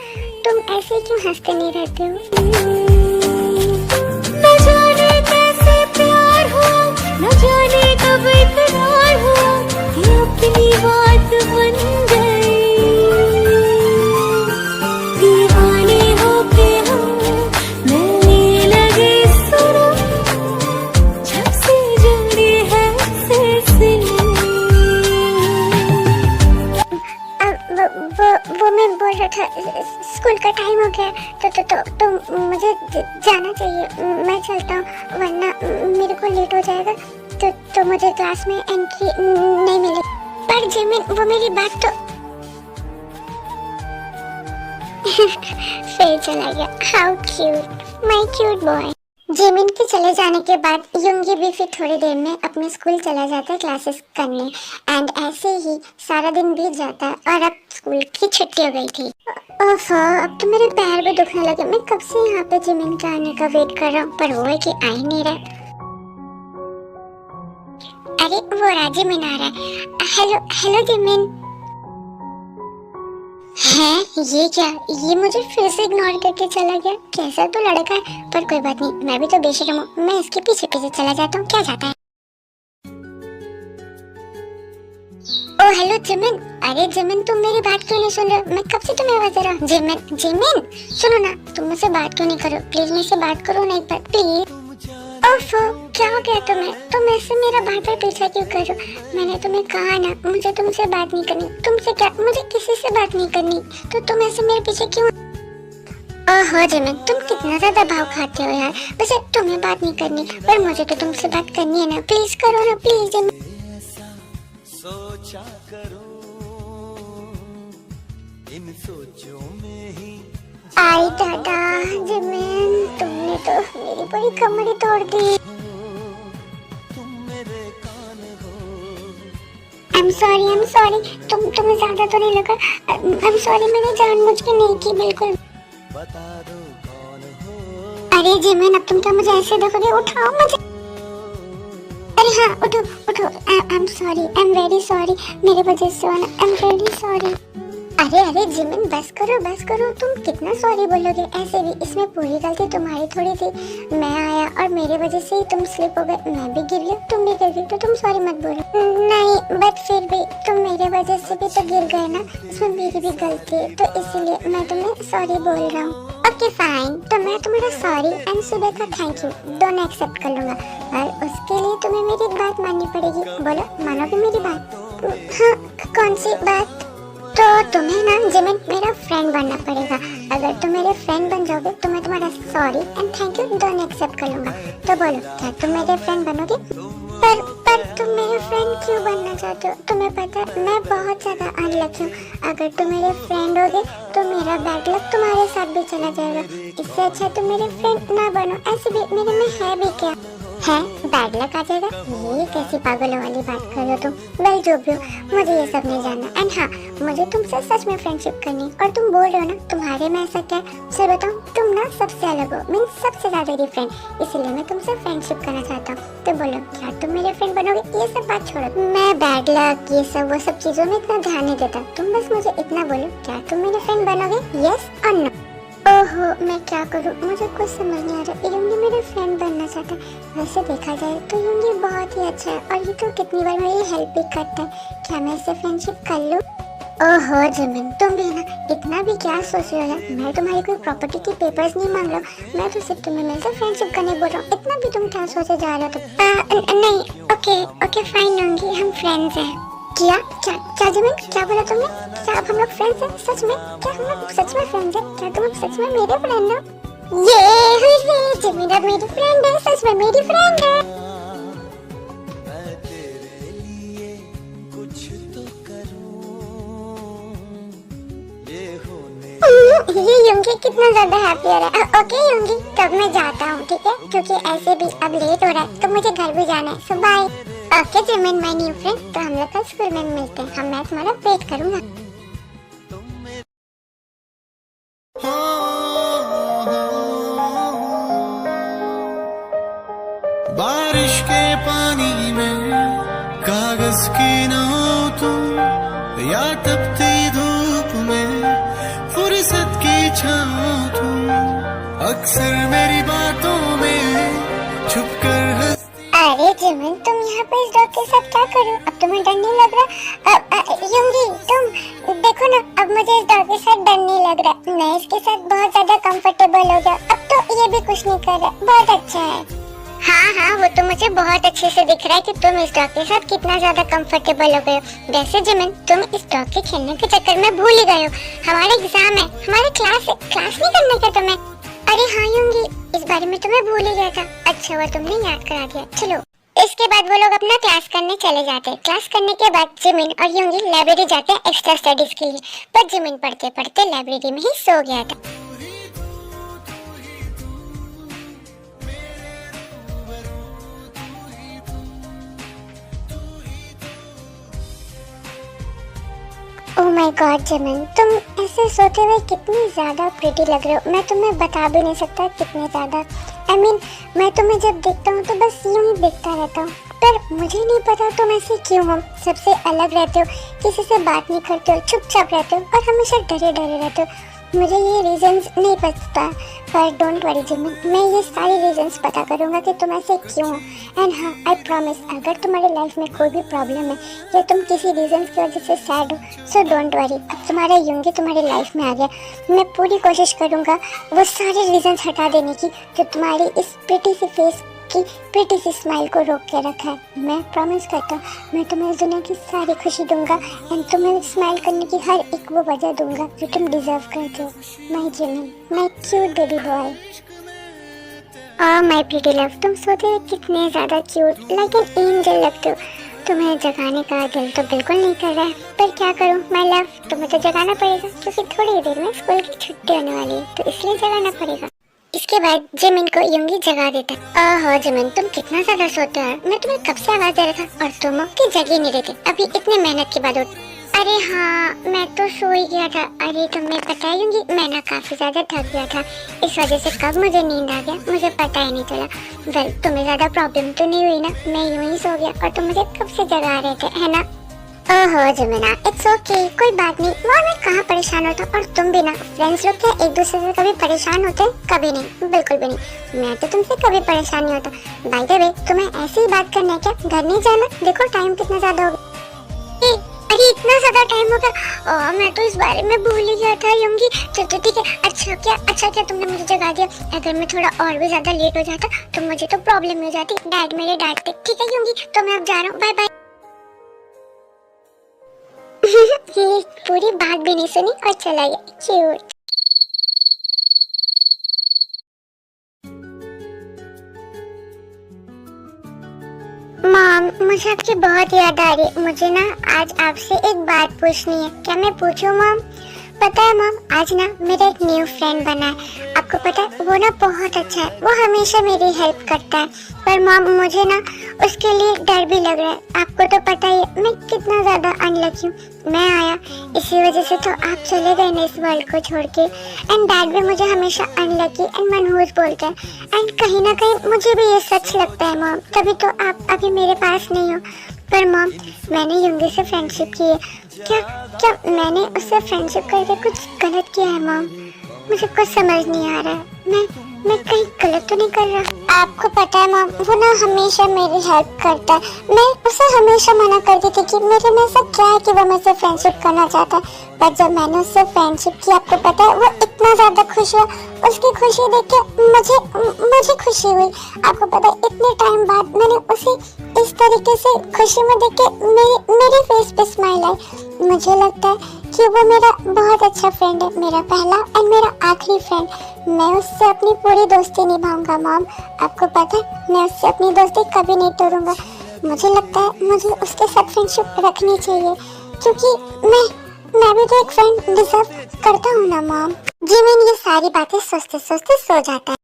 तुम ऐसे क्यों हंसते नहीं रहते हो? न जाने कैसे प्यार हो, न जाने कब इकरार हो, ये अपनी बात बन गई। दीवाने होके हम मिलने लगे सुनो, जब से जुड़ी है सिलसिले। वो मैं बोल रहा था, स्कूल का टाइम हो गया तो मुझे जाना चाहिए। मैं चलता हूँ, वरना मेरे को लेट हो जाएगा तो मुझे क्लास में एंट्री नहीं मिलेगी। पर जिमिन, वो मेरी बात तो फिर चला गया। How cute, my cute boy. Jimin के चले जाने के बाद युंगी भी फिर थोड़ी देर में अपने स्कूल चला जाता है क्लासेस करने। एंड ऐसे ही सारा दिन बीत जाता है और अब स्कूल की छुट्टी हो गई थी। ओफो, अब तो मेरे पैर भी दुखने लगे। मैं कब से यहाँ पे जिमिन के आने का वेट कर रहा हूँ, पर वो है कि आ ही नहीं रहा। अरे वो रहा, जिमिन आ रहा है। Hello Jimin. है ये क्या? ये मुझे फिर से इग्नोर करके चला गया। कैसा तो लड़का है, पर कोई बात नहीं, मैं भी तो बेशरम हूँ। मैं इसके पीछे पीछे चला जाता हूँ, क्या जाता है। ओ हेलो जिमिन। अरे जिमिन, तुम मेरी बात क्यों नहीं सुन रहे हो? मैं कब से तुम्हें आवाज दे रहा हूँ। जिमिन सुनो ना, तुम मुझसे बात क्यों नहीं करो? प्लीज मुझसे बात करो ना एक बार, प्लीज। ओफो, क्या हो गया तुम्हें? तुम ऐसे मेरा बार बार पीछा क्यों कर रहे हो? मैंने तुम्हें कहा ना, मुझे तुमसे बात नहीं करनी। तुमसे क्या, मुझे किसी से बात नहीं करनी, तो तुम ऐसे मेरे पीछे क्यों? ओहो जिमिन, तुम कितना ज्यादा भाव खाते हो यार। वैसे तुम्हें बात नहीं करनी, पर मुझे तो तुमसे बात करनी है ना। प्लीज करो ना, प्लीज जिमिन। सोचा करूं इन सोचों में ही। आई दादा जिमिन, तुमने तो मेरी पूरी कमर ही तोड़ दी। तुम मेरे कान हो। I'm sorry, तुम्हें ज्यादा तो नहीं लगा। I'm sorry, मैंने जानबूझ के नहीं की, बिल्कुल। बता दो कौन हो। अरे जिमिन, अब तुम क्या मुझे ऐसे देखोगे? उठाओ मुझे। अरे हाँ, उठो। I'm sorry, I'm very sorry, मेरे वजह से हुआ ना। I'm really sorry। अरे जिमिन, बस करो। तुम कितना सॉरी बोलोगे? ऐसे भी इसमें पूरी गलती तुम्हारी थोड़ी थी। मैं आया और मेरे वजह से ही तुम स्लिप हो गए। मैं भी गिर गई, तुम भी गिर गई, तो तुम सॉरी मत बोलो। नहीं, बट फिर भी तुम मेरे वजह से भी तो गिर गए ना। इसमें मेरी भी गलती है, तो इसीलिए मैं तुम्हें सॉरी बोल रहा हूँ। ओके फाइन, तो मैं तुम्हारा सॉरी एंड सुबह का थैंक यू दोनों एक्सेप्ट कर लूंगा, और उसके लिए तुम्हें मेरी एक बात माननी पड़ेगी। बोलो, मानोगे मेरी बात? हाँ, कौन सी बात? तो तुम्हें ना जिमिन मेरा फ्रेंड बनना पड़ेगा। अगर तुम मेरे फ्रेंड बन जाओगे तो मैं तुम्हारा सॉरी एंड थैंक यू दोनों एक्सेप्ट कर लूंगा। तो बोलो, क्या तुम मेरे फ्रेंड बनोगे? पर तुम मेरे फ्रेंड क्यों बनना चाहते हो? तुम्हें पता है मैं बहुत ज्यादा अनलकी हूँ। अगर तुम मेरे फ्रेंड होगे तो मेरा बैड लक तुम्हारे साथ भी चला जाएगा। इससे अच्छा तुम मेरे फ्रेंड ना बनो। ऐसे भी मेरे में है भी क्या है, बैड लक आ जाएगा। ये कैसी पागलों वाली बात कर रहे हो तुम? वेल, जो भी हो, मुझे ये सब नहीं जानना। एंड हाँ, मुझे तुमसे सच में फ्रेंडशिप करनी है। और तुम बोल रहे हो ना तुम्हारे में ऐसा क्या है? सर बताओ, तुम ना सबसे अलग हो, मीन सबसे ज्यादा डिफरेंट, इसलिए मैं तुमसे फ्रेंडशिप करना चाहता हूँ। तो बोलो, क्या तुम मेरे फ्रेंड बनोगे? ये सब बात छोड़ो, मैं बैड लक ये सब वो सब चीजों में इतना ध्यान नहीं देता। तुम बस मुझे इतना बोलो, क्या तुम मेरे फ्रेंड बनोगे? यस और नो? ओहो, मैं क्या करूँ, मुझे कुछ समझ नहीं आ रहा। युंगी मेरे फ्रेंड बनना चाहता है। वैसे देखा जाए तो युंगी बहुत ही अच्छा है, और ये तो कितनी बार मेरी हेल्प भी करता है। क्या मैं इससे फ्रेंडशिप कर लूँ? ओहो जिमिन, तुम भी ना इतना भी क्या सोच रहे हो यार? मैं तुम्हारी कोई प्रॉपर्टी की पेपर्स नहीं मांग रहा हूँ। मैं तो सिर्फ तुम्हें मिलकर फ्रेंडशिप करने बोल रहा हूँ। इतना भी तुम क्या सोचे जा रहे हो? तो नहीं, ओके फाइन युंगी, हम फ्रेंड्स हैं। क्या जिमिन, क्या बोला तुमने? क्या अब हम लोग फ्रेंड्स हैं? सच में? क्या हम लोग सच में फ्रेंड्स हैं? क्या तुम सच में मेरे फ्रेंड हो? ये जिमिन अब मेरी फ्रेंड है, सच में मेरी फ्रेंड है। मैं तेरे लिए कुछ तो करूं, ये होने। ये युंगी कितना ज्यादा हैप्पी हो रहा है। ओके युंगी, तब मैं जाता हूँ, ठीक है? क्योंकि ऐसे भी अब लेट हो रहा है, तो मुझे घर भी जाना है। So bye. Okay Jimin, my new friend, तो हम लोग कल स्कूल में मिलते हैं। मैं तुम्हारा वेट करूंगा। बारिश के पानी में कागज की नाव तुम, या तपती धूप में फुर्सत की छाँव तुम। अक्सर मेरी बातों में छुप कर हंस। अरे जिमिन, तुम यहाँ पे इस डॉग के साथ क्या कर रहे हो? अब तुम्हें डर नहीं लग रहा? युंगी, तुम देखो ना, अब मुझे इस डॉग के साथ डर नहीं लग रहा। मैं इसके साथ बहुत ज्यादा कंफर्टेबल हो गया। अब तो ये भी कुछ नहीं कर रहा। बहुत अच्छा है। हाँ, वो तो मुझे बहुत अच्छे से दिख रहा है कि तुम इस डॉग के साथ कितना ज्यादा कंफर्टेबल हो गए हो। वैसे जिमिन, तुम इस डॉग के खेलने के चक्कर में भूल ही गए हो। हमारा एग्जाम है, हमारे क्लास है। क्लास नहीं करना क्या तुम्हें? अरे हाँ युंगी, इस बारे में तुम्हें भूल ही गया था। अच्छा हुआ तुमने याद करा दिया। चलो, इसके बाद वो लोग अपना क्लास करने चले जाते हैं। क्लास करने के बाद जिमिन और युंगी लाइब्रेरी जाते हैं एक्स्ट्रा स्टडीज के लिए। पर जिमिन पढ़ते पढ़ते लाइब्रेरी में ही सो गया था। ओह माय गॉड जिमिन, तुम ऐसे सोते हुए कितनी ज्यादा प्रिटी लग रहे हो। मैं तुम्हें बता भी नहीं सकता कितने ज्यादा। मैं तुम्हें जब देखता हूँ तो बस यूं ही देखता रहता हूँ। पर मुझे नहीं पता तुम ऐसे क्यों हो। सबसे अलग रहते हो, किसी से बात नहीं करते हो, चुपचाप रहते हो और हमेशा डरे डरे रहते हो। मुझे ये रीजंस नहीं पता, पर डोंट वरी जिमिन, मैं ये सारे रीजंस पता करूँगा कि तुम ऐसे क्यों हो। एंड हाँ, आई प्रॉमिस, अगर तुम्हारे लाइफ में कोई भी प्रॉब्लम है या तुम किसी रीजंस की वजह से सैड हो, सो डोंट वरी, अब तुम्हारा युंगी तुम्हारी लाइफ में आ गया। मैं पूरी कोशिश करूँगा वो सारे रीजंस हटा देने की जो तुम्हारी इस प्रिटी सी फेस आपकी प्रीटी सी स्माइल को रोक के रखा है। मैं प्रॉमिस करता हूँ मैं तुम्हें इस दुनिया की सारी खुशी दूंगा एंड तुम्हें स्माइल करने की हर एक वो वजह दूंगा जो तुम डिजर्व करते हो। My Jimin, my cute baby boy. Oh my pretty love, तुम सोते हुए कितने ज़्यादा क्यूट लाइक एन एंजल लगते हो। तुम्हें जगाने का दिल तो बिल्कुल नहीं कर रहा है, पर क्या करूं माय लव, तुम्हें तो जगाना पड़ेगा क्योंकि थोड़ी ही देर में स्कूल की छुट्टी होने वाली है, तो इसलिए जगाना पड़ेगा। इसके बाद जिमिन को युंगी जगा देता है। ओहो जिमिन, तुम कितना ज़्यादा सोते हो, मैं तुम्हें कब से आवाज़ दे रहा था और तुम की जग ही नहीं देते, अभी इतने मेहनत के बाद उठ। अरे हाँ, मैं तो सो ही गया था। अरे तुम्हें पता है युंगी, मैं ना काफ़ी ज़्यादा थक गया था, इस वजह से कब मुझे नींद आ गया मुझे पता ही नहीं चला। वेल, तुम्हें ज़्यादा प्रॉब्लम तो नहीं हुई ना, मैं यूं ही सो गया और तुम मुझे कब से जगा रहे थे, है ना? ओहो जिमिना, इट्स ओके, कोई बात नहीं। मैं कहाँ परेशान होता, और तुम भी ना, फ्रेंड्स लोग क्या एक दूसरे से कभी परेशान होते? कभी नहीं, बिल्कुल भी नहीं। मैं तो तुमसे कभी परेशान नहीं होता। बाय द वे, तुम्हें ऐसी ही बात करना है क्या? घर नहीं जाना? देखो टाइम कितना ज़्यादा हो गया। अरे इतना ज़्यादा टाइम हो गया, मैं तो इस बारे में भूल ही गया था युंगी। चलो ठीक है, अच्छा क्या तुमने मुझे जगा दिया। अगर मैं थोड़ा और भी ज़्यादा लेट हो जाता तो मुझे तो प्रॉब्लम हो जाती, डैड मेरे डांटते। ठीक है युंगी, तो मैं अब जा रहा हूँ, बाय बाय। ये पूरी बात भी नहीं सुनी और चला गया, क्यूट। मॉम, मुझे आपकी बहुत याद आ रही है। मुझे ना आज आपसे एक बात पूछनी है, क्या मैं पूछूं मॉम? पता है मॉम, आज ना मेरा एक न्यू फ्रेंड बना है। आपको पता है वो ना बहुत अच्छा है, वो हमेशा मेरी हेल्प करता है। पर मॉम मुझे ना उसके लिए डर भी लग रहा है। आपको तो पता ही है मैं कितना ज़्यादा अनलकी हूँ। मैं आया इसी वजह से तो आप चले गए ना इस वर्ल्ड को छोड़ के। एंड डैड भी मुझे हमेशा अनलकी एंड मनहूस बोलते हैं। एंड कहीं ना कहीं मुझे भी ये सच लगता है मॉम, तभी तो आप अभी मेरे पास नहीं हो। पर मॉम, मैंने युंगी से फ्रेंडशिप की है। क्या मैंने उससे फ्रेंडशिप करके कुछ गलत किया है मॉम? मुझे कुछ समझ नहीं आ रहा है। मैं कहीं गलत तो नहीं कर रहा? आपको पता है मॉम, वो ना हमेशा मेरी हेल्प करता है। मैं उसे हमेशा मना करती थी कि मेरे में ऐसा क्या है कि वो मुझसे फ्रेंडशिप करना चाहता है। पर जब मैंने उससे फ्रेंडशिप की, आपको पता है वो इतना ज़्यादा खुश हुआ। उसकी खुशी देख के मुझे खुशी हुई। आपको पता है इतने टाइम बाद मैंने उसे इस तरीके से खुशी में देख के मेरे फेस पे स्माइल आई। मुझे लगता है कि वो मेरा बहुत अच्छा फ्रेंड है, मेरा पहला एंड मेरा आखिरी फ्रेंड। मैं उससे अपनी पूरी दोस्ती निभाऊंगा मॉम। आपको पता है मैं उससे अपनी दोस्ती कभी नहीं तोड़ूंगा। मुझे लगता है मुझे उसके साथ फ्रेंडशिप रखनी चाहिए, क्योंकि मैं भी तो एक फ्रेंड डिजर्व करता हूँ ना मॉम। जिमिन ये सारी बातें सोचते सोचते सो जाता है।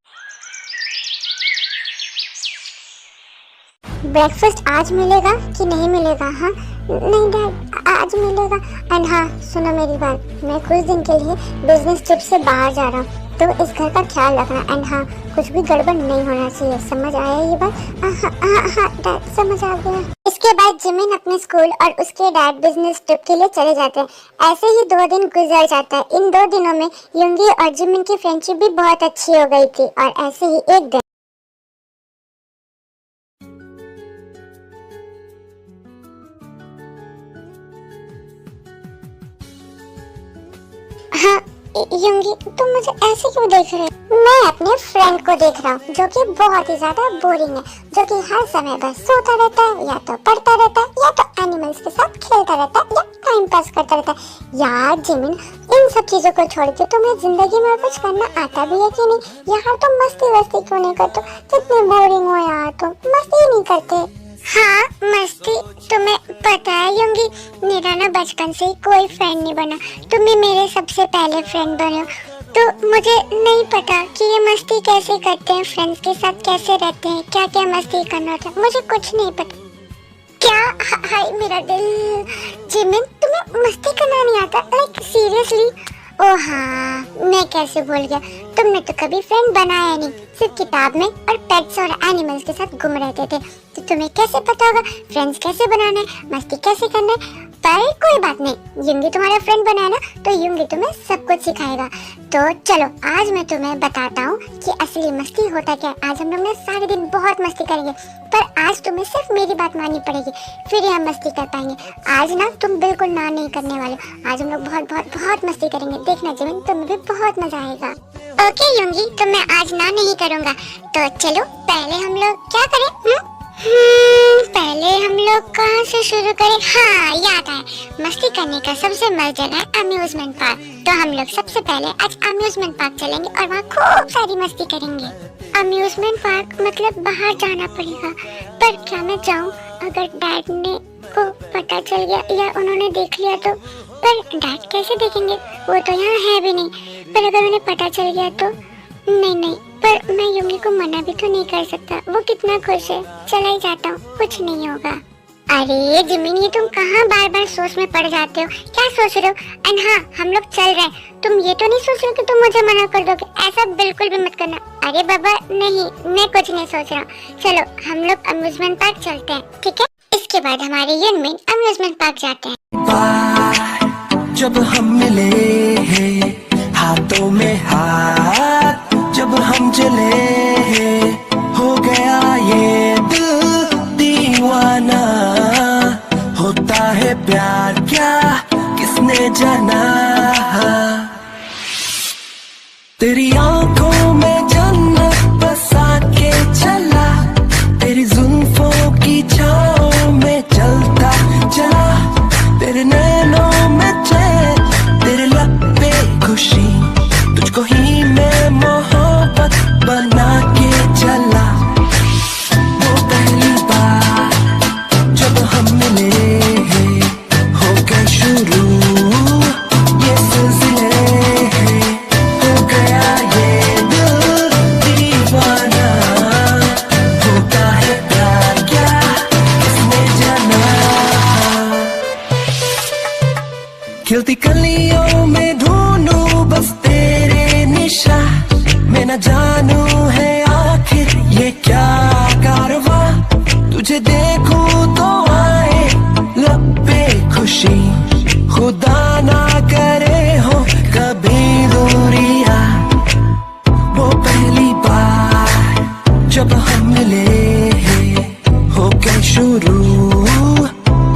ब्रेकफास्ट आज मिलेगा कि नहीं मिलेगा? हाँ नहीं डैड, आज मिलेगा। एंड हाँ सुनो मेरी बात, मैं कुछ दिन के लिए बिजनेस ट्रिप से बाहर जा रहा हूँ, तो इस घर का ख्याल रखना। एंड हाँ, कुछ भी गड़बड़ नहीं होना चाहिए, समझ आया ये बात? हाँ डैड समझ आ गया। इसके बाद जिमिन अपने स्कूल और उसके डैड बिजनेस ट्रिप के लिए चले जाते हैं। ऐसे ही 2 दिन गुजर जाता है। इन 2 दिनों में युंगी और जिमिन की फ्रेंडशिप भी बहुत अच्छी हो गई थी। और ऐसे ही एक दिन युंगी, तुम मुझे ऐसे क्यों देख रहे हो? मैं अपने फ्रेंड को देख रहा हूँ जो कि बहुत ही ज्यादा बोरिंग है, जो कि हर समय बस सोता रहता है, या तो पढ़ता रहता है, या तो एनिमल्स के साथ खेलता रहता है, या टाइम पास करता रहता है। यार जिमिन, इन सब चीजों को छोड़ के तुम्हें जिंदगी में कुछ करना आता भी है कि नहीं? यार तुम मस्ती वस्ती क्यों नहीं करते? कितने बोरिंग हो यार, तुम मस्ती ही नहीं करते। हाँ मस्ती, तुम्हें पता है युंगी, मेरा ना बचपन से ही कोई फ्रेंड नहीं बना। तुम भी मेरे सबसे पहले फ्रेंड बने हो, तो मुझे नहीं पता कि ये मस्ती कैसे करते हैं, फ्रेंड्स के साथ कैसे रहते हैं, क्या क्या मस्ती करना होता है, मुझे कुछ नहीं पता। क्या? हाय मेरा दिल। जिमिन, तुम्हें मस्ती करना नहीं आता? Like seriously? ओ हाँ, मैं कैसे भूल गया, तुमने तो कभी फ्रेंड बनाया नहीं, सिर्फ किताब में और पेट्स और एनिमल्स के साथ घूम रहते थे। तो तुम्हें कैसे पता होगा फ्रेंड्स कैसे बनाना है, मस्ती कैसे करना है? पर कोई बात नहीं, युंगी तुम्हारा फ्रेंड बनाया ना, तो युंगी तुम्हें सब कुछ सिखाएगा। तो चलो आज मैं तुम्हें बताता हूँ कि असली मस्ती होता क्या है। आज हम लोग ना सारे दिन बहुत मस्ती करेंगे, पर आज तुम्हें सिर्फ मेरी बात माननी पड़ेगी, फिर ही हम मस्ती कर पाएंगे। आज ना तुम बिल्कुल ना नहीं करने वाले। आज हम लोग बहुत बहुत बहुत मस्ती करेंगे, देखना जिमिन, तुम्हें भी बहुत मजा आएगा। ओके योंगी, तो मैं आज ना नहीं करूँगा। तो चलो पहले हम लोग क्या करें? पहले हम लोग कहाँ से शुरू करें? हाँ याद है, मस्ती करने का सबसे मस्त जगह है अम्यूजमेंट पार्क। तो हम लोग सबसे पहले आज अम्यूजमेंट पार्क चलेंगे और वहाँ खूब सारी मस्ती करेंगे। अम्यूजमेंट पार्क मतलब बाहर जाना पड़ेगा, पर क्या मैं जाऊँ? अगर डैड ने को पता चल गया या उन्होंने देख लिया तो? पर डैड कैसे देखेंगे, वो तो यहाँ है भी नहीं। पर अगर उन्हें पता चल गया तो? नहीं, पर मैं योंगी को मना भी तो नहीं कर सकता, वो कितना खुश है। चला ही जाता हूँ, कुछ नहीं होगा। अरे जिमिन, ये तुम कहाँ बार बार सोच में पड़ जाते हो? क्या सोच रहे हो? एंड हाँ, हम लोग चल रहे हैं। तुम ये तो नहीं सोच रहे हो कि तुम मुझे मना कर दोगे? ऐसा बिल्कुल भी मत करना। अरे बाबा नहीं, मैं कुछ नहीं सोच रहा हूँ। चलो हम लोग अम्यूजमेंट पार्क चलते हैं, ठीक है? इसके बाद हमारे यूनमिन अम्यूजमेंट पार्क जाते हैं। जब हम मिले हैं हाथों में हाथ, जब हम चले हो गया ये दिल दीवाना। होता है प्यार क्या किसने जाना? तेरी आंखों में जन्नत बसा के चला, तेरी जुल्फों की छाँव में चलता चला। तेरे नैनों में चैन, तेरे लब पे खुशी, तुझको ही मैं मोहब्बत बना के चला। वो पहली बार जब हम मिले हैं, हो गए शुरू ये सिलसिले, हो गया ये दिल दीवाना। होता है प्यार क्या किसने जाना? खिलती कलियों में ढूंढूं बस तेरे निशा, मैं न जानू है आखिर ये क्या कारवा। तुझे देखूं तो आए लब पे खुशी, खुदा ना करे हो कभी दूरियां। वो पहली बार जब हम मिले हैं, हो गए शुरू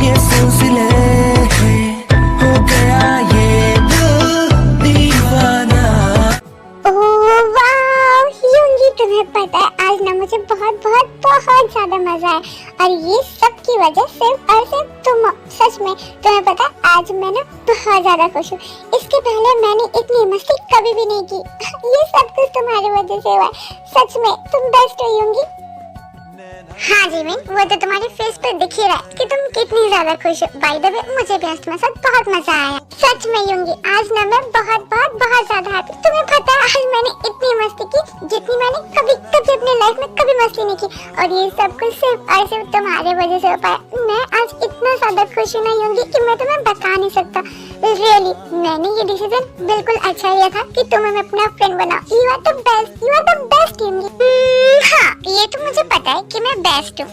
ये सिलसिले, हो गया ये दिल दीवाना। ओह वाह योंगी, तुम्हें पता है आज ना मुझे बहुत बहुत बहुत ज्यादा मजा है, और ये सब की वजह सिर्फ और सिर्फ तुम हो। सच में तुम्हें पता है आज मैं ना बहुत ज्यादा खुश हूँ। इसके पहले मैंने इतनी मस्ती कभी भी नहीं की। ये सब कुछ तुम्हारी वजह से हुआ है। सच में तुम बेस्ट हो योंगी। हाँ जिमिन, वो तो तुम्हारे फेस पे दिख ही रहा है कि तुम कितनी ज्यादा खुश हो। बाय द वे मुझे भी आज तुम्हारे साथ बहुत मजा आया। सच में योंगी, आज ना मैं बहुत बहुत बहुत ज्यादा हैप्पी। तुम्हें पता है आज मैंने इतनी मस्ती की जितनी मैंने कभी कभी अपने लाइफ में कभी मस्ती नहीं की, और ये सब कुछ सिर्फ और सिर्फ तुम्हारे वजह से हो पाया। मैं आज इतना ज्यादा खुश हूँ ना योंगी कि मैं तुम्हें बता नहीं सकता। रियली मैंने ये डिसीजन बिल्कुल अच्छा लिया था कि तुम्हें मैं अपना फ्रेंड बनाऊं। You are the best, you are the best Yoongi. हाँ ये तो मुझे पता है कि मैं बेस्ट हूँ।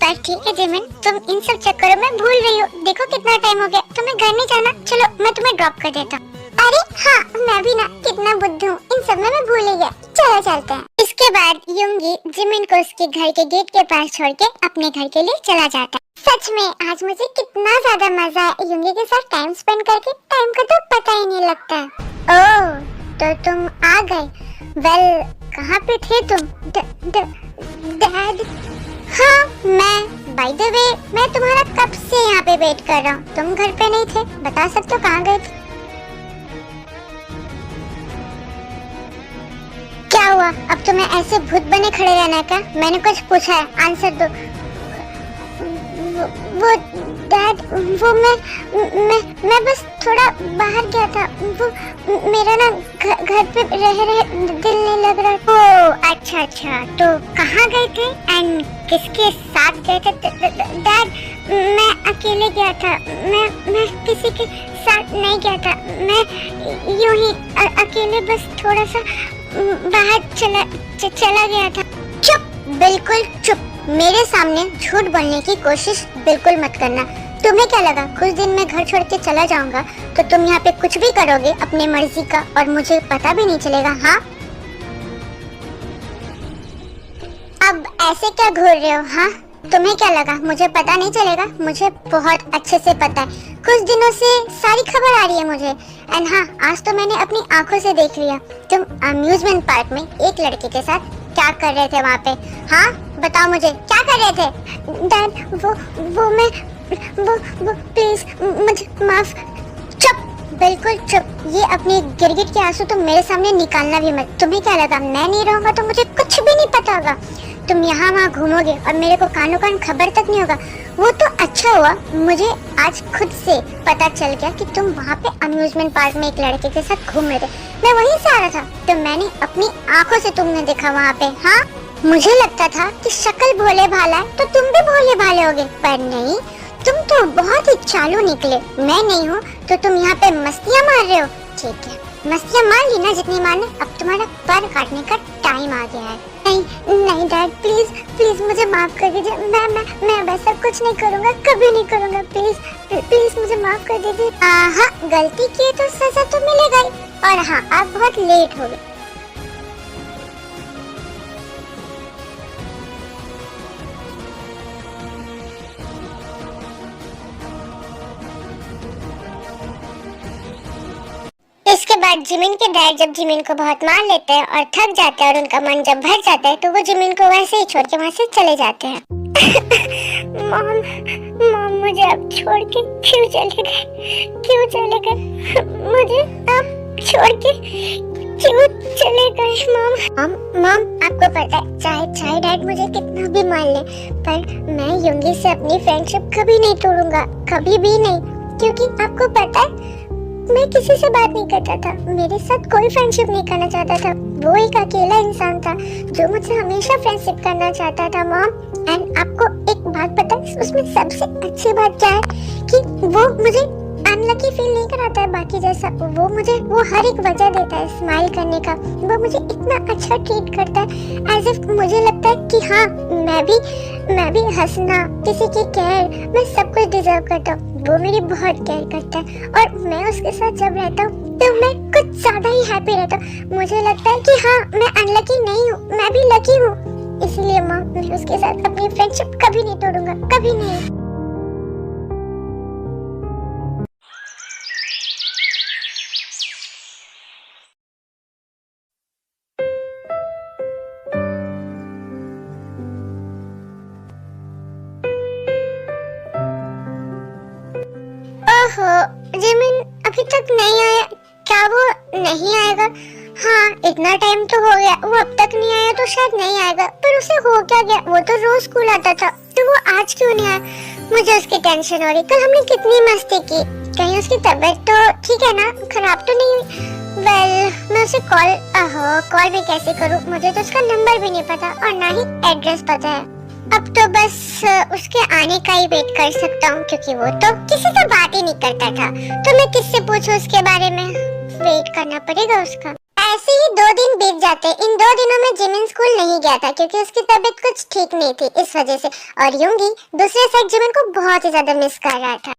पर ठीक है जिमिन, तुम इन सब चक्करों में भूल रही हो। देखो कितना टाइम हो गया, तुम्हें घर नहीं जाना? चलो मैं तुम्हें ड्रॉप कर देता हूँ। अरे हाँ, मैं भी ना कितना बुद्धू हूँ, इन सब में मैं भूल ही गया। चलो चलते हैं। इसके बाद योंगी जिमिन को उसके घर के गेट के पास छोड़ के अपने घर के लिए चला जाता है। सच में आज मुझे कितना ज्यादा मजा है योंगी के साथ टाइम स्पेंड करके। टाइम का तो पता ही नहीं लगता। ओह तो तुम आ गए। वेल कहाँ पे थे तुम? डैड? हाँ मैं, बाय द वे मैं तुम्हारा कब से यहाँ पे वेट कर रहा हूँ। तुम घर पे नहीं थे, बता सकते हो कहाँ गए थे? क्या हुआ, अब तुम्हें ऐसे भूत बने खड़े रहना है क्या? मैंने कुछ पूछा है, आंसर दो। वो डैड, वो मैं बस थोड़ा बाहर गया था। वो मेरा ना घर पे रह दिल नहीं लग रहा। ओह अच्छा, तो कहाँ गए थे एंड किसके साथ गए थे? डैड मैं अकेले गया था। मैं किसी के साथ नहीं गया था। मैं यूं ही अकेले बस थोड़ा सा बाहर चला गया था। चुप, बिल्कुल चुप। मेरे सामने झूठ बोलने की कोशिश बिल्कुल मत करना। तुम्हें क्या लगा कुछ दिन में घर छोड़ के चला जाऊंगा तो तुम यहाँ पे कुछ भी करोगे अपने मर्जी का और मुझे पता भी नहीं चलेगा? हाँ, अब ऐसे क्या घूर रहे हो? हाँ, तुम्हें क्या लगा मुझे पता नहीं चलेगा? मुझे बहुत अच्छे से पता है, कुछ दिनों से सारी खबर आ रही है मुझे। एंड हाँ, आज तो मैंने अपनी आंखों से देख लिया, तुम अम्यूजमेंट पार्क में एक लड़के के साथ क्या कर रहे थे वहाँ पे? हाँ बताओ मुझे, क्या कर रहे थे? डैड वो प्लीज मुझे माफ। चुप, बिल्कुल चुप। ये अपने गिरगिट के आंसू तुम मेरे सामने निकालना भी मत। तुम्हें क्या लगा मैं नहीं रहूंगा तो मुझे कुछ भी नहीं पता होगा? तुम यहाँ वहाँ घूमोगे और मेरे को कानों कान खबर तक नहीं होगा। वो तो अच्छा हुआ मुझे आज खुद से पता चल गया कि तुम वहाँ पे अम्यूजमेंट पार्क में एक लड़के के साथ घूम रहे थे। मैं वहीं से आ रहा था तो मैंने अपनी आंखों से तुमने देखा वहाँ पे। हाँ, मुझे लगता था कि शक्ल भोले भाला है तो तुम भी भोले भाले होगे, पर नहीं, तुम तो बहुत ही चालू निकले। मैं नहीं हूँ तो तुम यहाँ पे मस्तियाँ मार रहे हो। ठीक है, मस्तियाँ मार ली ना जितनी मारने, अब तुम्हारा पर काटने का टाइम आ गया है। नहीं नहीं डैड, प्लीज प्लीज मुझे माफ कर दीजिए। मैं वैसा कुछ नहीं करूँगा, कभी नहीं करूँगा। प्लीज प्लीज मुझे माफ कर दीजिए। हाँ, गलती की तो सजा तो मिलेगा ही। और हाँ, आप बहुत लेट हो गए। इसके बाद जिमिन के डैड जब जिमिन को बहुत मार लेते हैं और थक जाते हैं और उनका मन जब भर जाता है तो वो जिमिन को वैसे ही छोड़ के वहाँ से चले जाते हैं। मॉम मुझे अब छोड़ के क्यों चले गए? क्यों चले गए? मुझे अब छोड़ के क्यों चले गए? मॉम आपको पता है चाहे डैड मुझे कितना भी मार ले, पर मैं युंगी से अपनी फ्रेंडशिप कभी नहीं तोड़ूंगा, कभी भी नहीं। क्योंकि आपको पता है मैं किसी से बात नहीं करता था, मेरे साथ कोई फ्रेंडशिप नहीं करना चाहता था। वो एक अकेला इंसान था जो मुझसे हमेशा फ्रेंडशिप करना चाहता था मॉम। एंड आपको एक बात पता है, उसमें सबसे अच्छी बात क्या है कि वो मुझे अनलकी फील नहीं कराता है बाकी जैसा। वो मुझे वो हर एक वजह देता है स्माइल करने का। वो मुझे इतना अच्छा ट्रीट करता है एज इफ मुझे लगता है कि हाँ मैं भी हंसना, किसी की केयर, मैं सब कुछ डिजर्व करता हूँ। वो मेरी बहुत केयर करता है और मैं उसके साथ जब रहता हूँ तो मैं कुछ ज्यादा ही हैप्पी रहता हूँ। मुझे लगता है कि हाँ मैं अनलकी नहीं हूँ, मैं भी लकी हूँ। इसलिए माँ, मैं उसके साथ अपनी फ्रेंडशिप कभी नहीं तोड़ूंगा, कभी नहीं। जिमिन अभी तक नहीं आया, क्या वो नहीं आएगा? हाँ, इतना टाइम तो हो गया, वो अब तक नहीं आया तो शायद नहीं आएगा। पर उसे हो क्या गया? वो तो रोज स्कूल आता था, तो वो आज क्यों नहीं आया? मुझे उसकी टेंशन हो रही। कल हमने कितनी मस्ती की, कहीं उसकी तबीयत तो ठीक है ना, खराब तो नहीं हुई? मैं उसे कॉल भी कैसे करूँ? मुझे तो उसका नंबर भी नहीं पता और ना ही एड्रेस पता है। अब तो बस उसके आने का ही वेट कर सकता हूँ, क्योंकि वो तो किसी से बात ही नहीं करता था, तो मैं किससे पूछूं उसके बारे में? वेट करना पड़ेगा उसका। ऐसे ही 2 दिन बीत जाते। इन 2 दिनों में जिमिन स्कूल नहीं गया था क्योंकि उसकी तबीयत कुछ ठीक नहीं थी, इस वजह से। और युंगी दूसरे साइड जिमिन को बहुत ही ज्यादा मिस कर रहा था।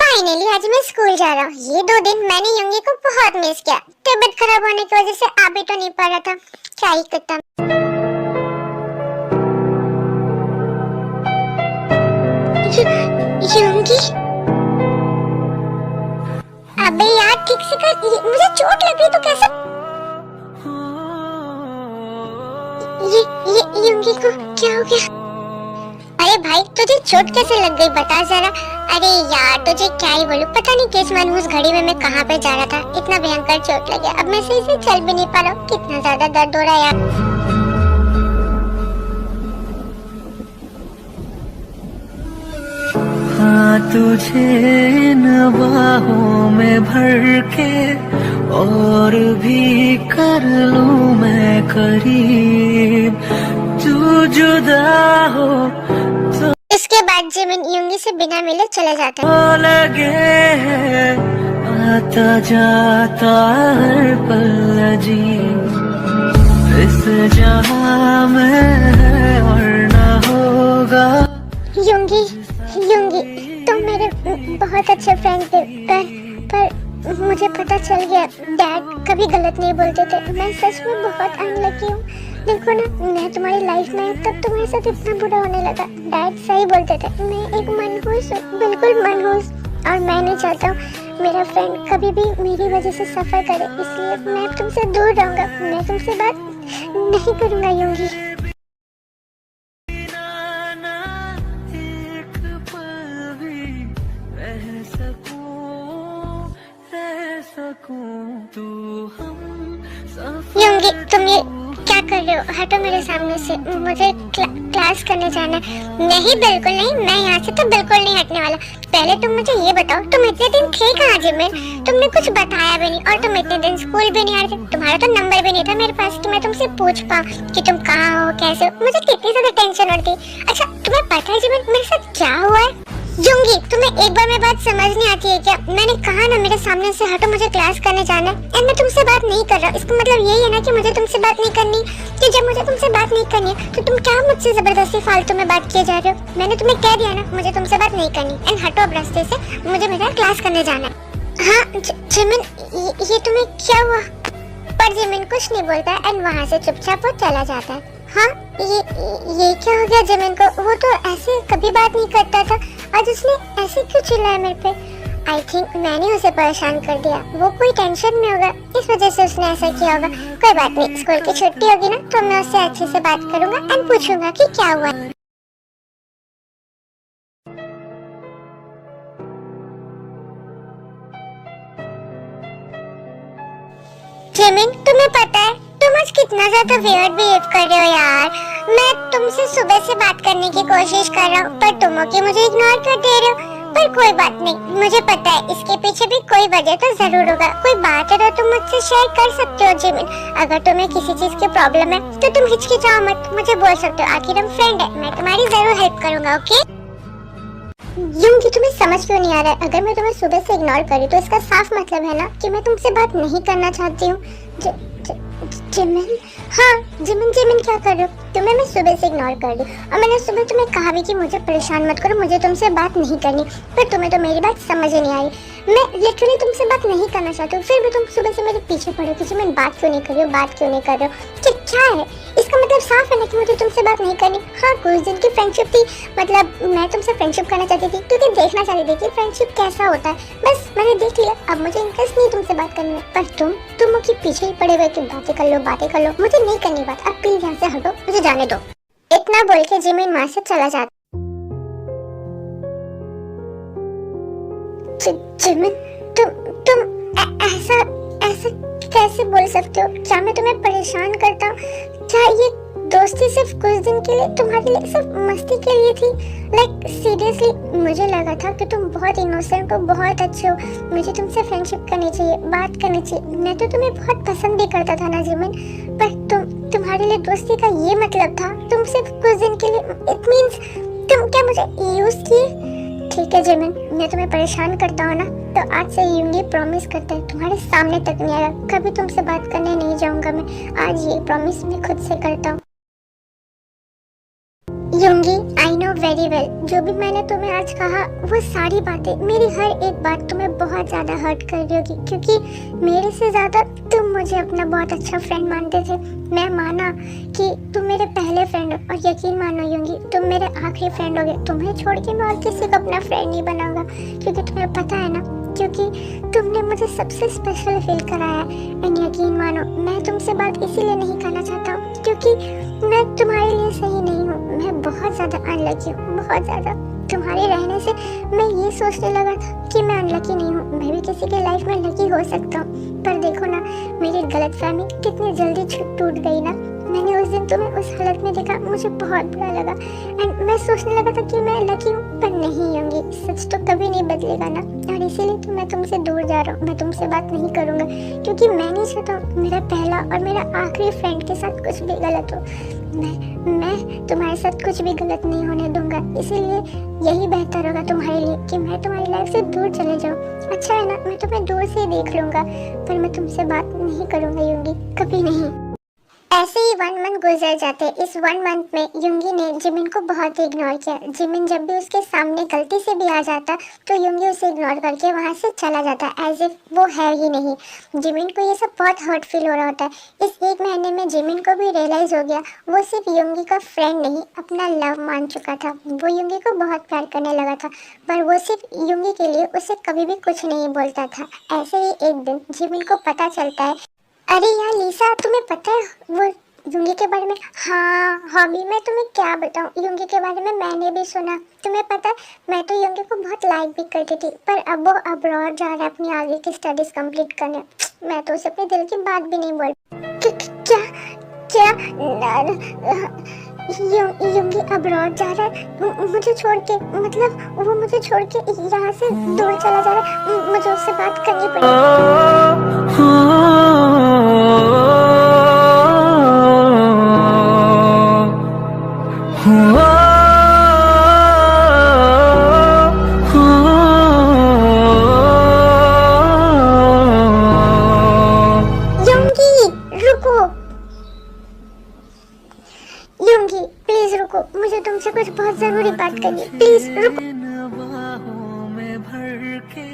फाइनली आज मैं स्कूल जा रहा हूँ। ये 2 दिन मैंने युंगी को बहुत मिस किया। तबीयत खराब होने की वजह से आ भी तो नहीं पा रहा था, क्या ही करता। युंगी, अबे यार ठीक से कर, मुझे चोट लग गई तो कैसे? ये युंगी को क्या हो गया? अरे भाई तुझे चोट कैसे लग गई बता जरा। अरे यार तुझे क्या ही बोलूं, पता नहीं किस मनहूस घड़ी में मैं कहाँ पे जा रहा था, इतना भयंकर चोट लग गया। अब मैं सही से चल भी नहीं पा रहा हूँ, कितना ज्यादा दर्द हो रहा है यार। हाँ तुझे इन बाहों में भर के और भी कर लूं मैं करीब, तू जुदा हो तो। इसके बाद जिमिन युंगी से बिना मिले चले जाता है। लगे है आता जाता हर पल अजीब, इस जहां में है और ना होगा। युंगी बहुत अच्छे फ्रेंड थे, पर मुझे पता चल गया डैड कभी गलत नहीं बोलते थे। मैं सच में बहुत अनलकी हूँ। देखो ना, मैं तुम्हारी लाइफ में तब तुम्हारे साथ इतना बुरा होने लगा। डैड सही बोलते थे, मैं एक मनहूस हूँ, बिल्कुल मनहूस, और मैं नहीं चाहता हूँ मेरा फ्रेंड कभी भी मेरी वजह से सफ़र करे, इसलिए मैं तुमसे दूर रहूँगा। मैं तुमसे बात नहीं करूँगा यूंगी। यूंगी, तुम ये क्या कर रहे हो? हटो मेरे सामने से, मुझे क्लास करने जाना है। नहीं, बिल्कुल नहीं, मैं यहाँ से तो बिल्कुल नहीं हटने वाला। पहले तुम मुझे ये बताओ, तुम इतने दिन थे कहाँ जिमिन? तुमने कुछ बताया भी नहीं, और तुम इतने दिन स्कूल भी नहीं आ रहे थे। तुम्हारा तो नंबर भी नहीं था मेरे पास कि मैं तुमसे पूछ पाऊँ कि तुम कहाँ हो, कैसे हो। मुझे कितनी ज्यादा टेंशन होती। अच्छा, तुम्हें पता है जिमिन मेरे साथ क्या हुआ है? यूंगी, तुम्हें एक बार में बात समझ नहीं आती है क्या? मैंने कहा ना मेरे सामने से हटो, मुझे क्लास करने जाना है। एंड मैं तुमसे बात नहीं कर रहा। इसका मतलब यही है ना कि मुझे तुमसे बात नहीं करनी। कि जब मुझे तुमसे बात नहीं करनी है तो तुम क्या मुझसे जबरदस्ती फालतू में बात किए जा रहे हो? मैंने तुम्हें कह दिया ना मुझे तुमसे बात नहीं करनी। एंड हटो अब रास्ते से, मुझे मेरा क्लास करने जाना है। हाँ जिमिन, ये तुम्हें क्या हुआ? पर जिमिन कुछ नहीं बोलता एंड वहाँ से चुपचाप वो चला जाता है। हाँ, ये क्या हो गया जिमिन को? वो तो ऐसे कभी बात नहीं करता था, आज उसने ऐसे क्यों चिल्लाया मेरे पे? आई थिंक मैंने उसे परेशान कर दिया। वो कोई टेंशन में होगा, इस वजह से उसने ऐसा किया होगा। कोई बात नहीं, स्कूल की छुट्टी होगी ना तो मैं उससे अच्छे से बात करूंगा एंड पूछूंगा कि क्या हुआ। जिमिन, तुम्हें पता है तुम आज कितना ज्यादा वियर्ड बिहेव कर रहे हो यार। मैं तुमसे सुबह से बात करने की कोशिश कर रहा हूँ, पर तुम कि मुझे इग्नोर कर दे रहे हो। पर कोई बात नहीं, मुझे पता है इसके पीछे भी कोई वजह तो जरूर होगा। कोई बात है तो तुम मुझसे शेयर कर सकते हो जिमिन। अगर तुम्हें किसी चीज की प्रॉब्लम है तो तुम हिचकिचाओ मत, मुझे बोल सकते हो। आखिर हम फ्रेंड है, मैं तुम्हारी जरूर हेल्प करूंगा। ओके यूंगी, तुम्हें समझ क्यों नहीं आ रहा है? अगर मैं तुम्हें सुबह से इग्नोर करी तो इसका साफ मतलब है ना कि मैं तुमसे बात नहीं करना चाहती हूँ। जिमिन, हाँ जिमिन क्या कर रहे हो? तुम्हें मैं सुबह से इग्नोर कर दी, और मैंने सुबह तुम्हें कहा भी कि मुझे परेशान मत करो, मुझे तुमसे बात नहीं करनी, पर तुम्हें तो मेरी बात समझ ही नहीं आई। मैं लिटरली तुमसे बात नहीं करना चाहती हूँ, फिर भी तुम सुबह से मेरे पीछे पड़े हो कि जिमिन बात क्यों नहीं कर रही हो, बात क्यों नहीं कर रहे हो? क्या है इसका मतलब? साफ है ना कि मुझे तुमसे बात नहीं करनी। हाँ, कुछ दिन की फ्रेंडशिप थी, मतलब मैं तुमसे फ्रेंडशिप करना चाहती थी क्योंकि देखना चाहती थी कि फ्रेंडशिप कैसा होता है। बस मैंने देख लिया, अब मुझे इंटरेस्ट नहीं तुमसे बात करने में। पर तुम के पीछे ही पड़े हुए कि बातें कर लो, मुझे नहीं करनी बात। अब प्लीज यहाँ से हटो, मुझे जाने दो। इतना बोल के जिमिन वहाँ से चला जाता। जिमिन, तुम ऐसा कैसे बोल सकते हो? क्या मैं तुम्हें परेशान करता हूँ? क्या ये दोस्ती सिर्फ कुछ दिन के लिए, तुम्हारे लिए सिर्फ मस्ती के लिए थी? लाइक सीरियसली, मुझे लगा था कि तुम बहुत इनोसेंट हो, बहुत अच्छे हो, मुझे तुमसे फ्रेंडशिप करनी चाहिए, बात करनी चाहिए। मैं तो तुम्हें बहुत पसंद भी करता था ना जिमिन, पर तुम्हारे लिए दोस्ती का ये मतलब था? तुम सिर्फ कुछ दिन के लिए, इट मींस तुम क्या मुझे यूज किए? ठीक है जिमिन, मैं तुम्हें परेशान करता हूँ ना, तो आज से यूंगी प्रॉमिस करते हैं तुम्हारे सामने तक नहीं आएगा, कभी तुमसे बात करने नहीं जाऊंगा मैं। आज ये प्रॉमिस मैं खुद से करता हूँ। यूंगी, आई नो वेरी वेल, जो भी मैंने तुम्हें आज कहा वो सारी बातें, मेरी हर एक बात तुम्हें बहुत ज़्यादा हर्ट कर रही होगी, क्योंकि मेरे से ज़्यादा तुम मुझे अपना बहुत अच्छा फ्रेंड मानते थे। मैं माना कि तुम मेरे पहले फ्रेंड हो, और यकीन मानो यूंगी, तुम मेरे आखिरी फ्रेंड हो गए। तुम्हें छोड़ के मैं और किसी को अपना फ्रेंड नहीं बनाऊंगा, क्योंकि तुम्हें पता है ना, क्योंकि तुमने मुझे सबसे स्पेशल फील कराया। एंड यकीन मानो, मैं तुमसे बात इसीलिए नहीं करना चाहता हूँ क्योंकि मैं तुम्हारे लिए सही नहीं हूँ। मैं बहुत ज़्यादा अनलकी हूँ, बहुत ज़्यादा। तुम्हारे रहने से मैं ये सोचने लगा था कि मैं अनलकी नहीं हूँ, मैं भी किसी के लाइफ में लकी हो सकता हूँ। पर देखो ना, मेरी गलतफहमी कितनी जल्दी टूट गई ना। मैंने उस दिन तुम्हें उस हालत में देखा, मुझे बहुत बुरा लगा। एंड मैं सोचने लगा था कि मैं लकी हूँ, पर नहीं होंगी, सच तो कभी नहीं बदलेगा ना। और इसीलिए तो मैं तुमसे दूर जा रहा हूँ, मैं तुमसे बात नहीं करूँगा, क्योंकि मैं नहीं चाहता मेरा पहला और मेरा आखिरी फ्रेंड के साथ कुछ भी गलत हो। मैं तुम्हारे साथ कुछ भी गलत नहीं होने दूंगा, इसीलिए यही बेहतर होगा तुम्हारे लिए कि मैं तुम्हारी लाइफ से दूर चले जाऊँ। अच्छा है ना, मैं तुम्हें दूर से ही देख लूँगा, पर मैं तुमसे बात नहीं करूँगा यूंगी, कभी नहीं। ऐसे ही 1 मंथ गुजर जाते। इस 1 मंथ में युंगी ने जिमिन को बहुत इग्नोर किया। जिमिन जब भी उसके सामने गलती से भी आ जाता तो युंगी उसे इग्नोर करके वहाँ से चला जाता, एज इफ वो है ही नहीं। जिमिन को ये सब बहुत हर्ट फील हो रहा होता है। इस 1 महीने में जिमिन को भी रियलाइज हो गया वो सिर्फ युंगी का फ्रेंड नहीं अपना लव मान चुका था। वो युंगी को बहुत प्यार करने लगा था, पर वो सिर्फ युंगी के लिए उसे कभी भी कुछ नहीं बोलता था। ऐसे ही एक दिन जिमिन को पता चलता है, अरे यार लिसा, तुम्हें पता है वो युंगी के बारे में? हाँ हॉबी, मैं तुम्हें क्या बताऊँ, युंगी के बारे में मैंने भी सुना। तुम्हें पता है मैं तो युंगी को बहुत लाइक भी करती थी, पर अब वो अब्रॉड जा रहा है अपनी आगे की स्टडीज कंप्लीट करने। मैं तो उसे अपने दिल की बात भी नहीं बोल। क्या क्या युंगी अब्रॉड जा रहा है मुझे छोड़ के? मतलब वो मुझे छोड़ के यहाँ से दूर चला जा रहा है? मुझे उससे बात करनी पड़ेगी। युंगी प्लीज रुको, मुझे तुमसे कुछ बहुत जरूरी बात करनी है, प्लीज रुको। बाहों में भर के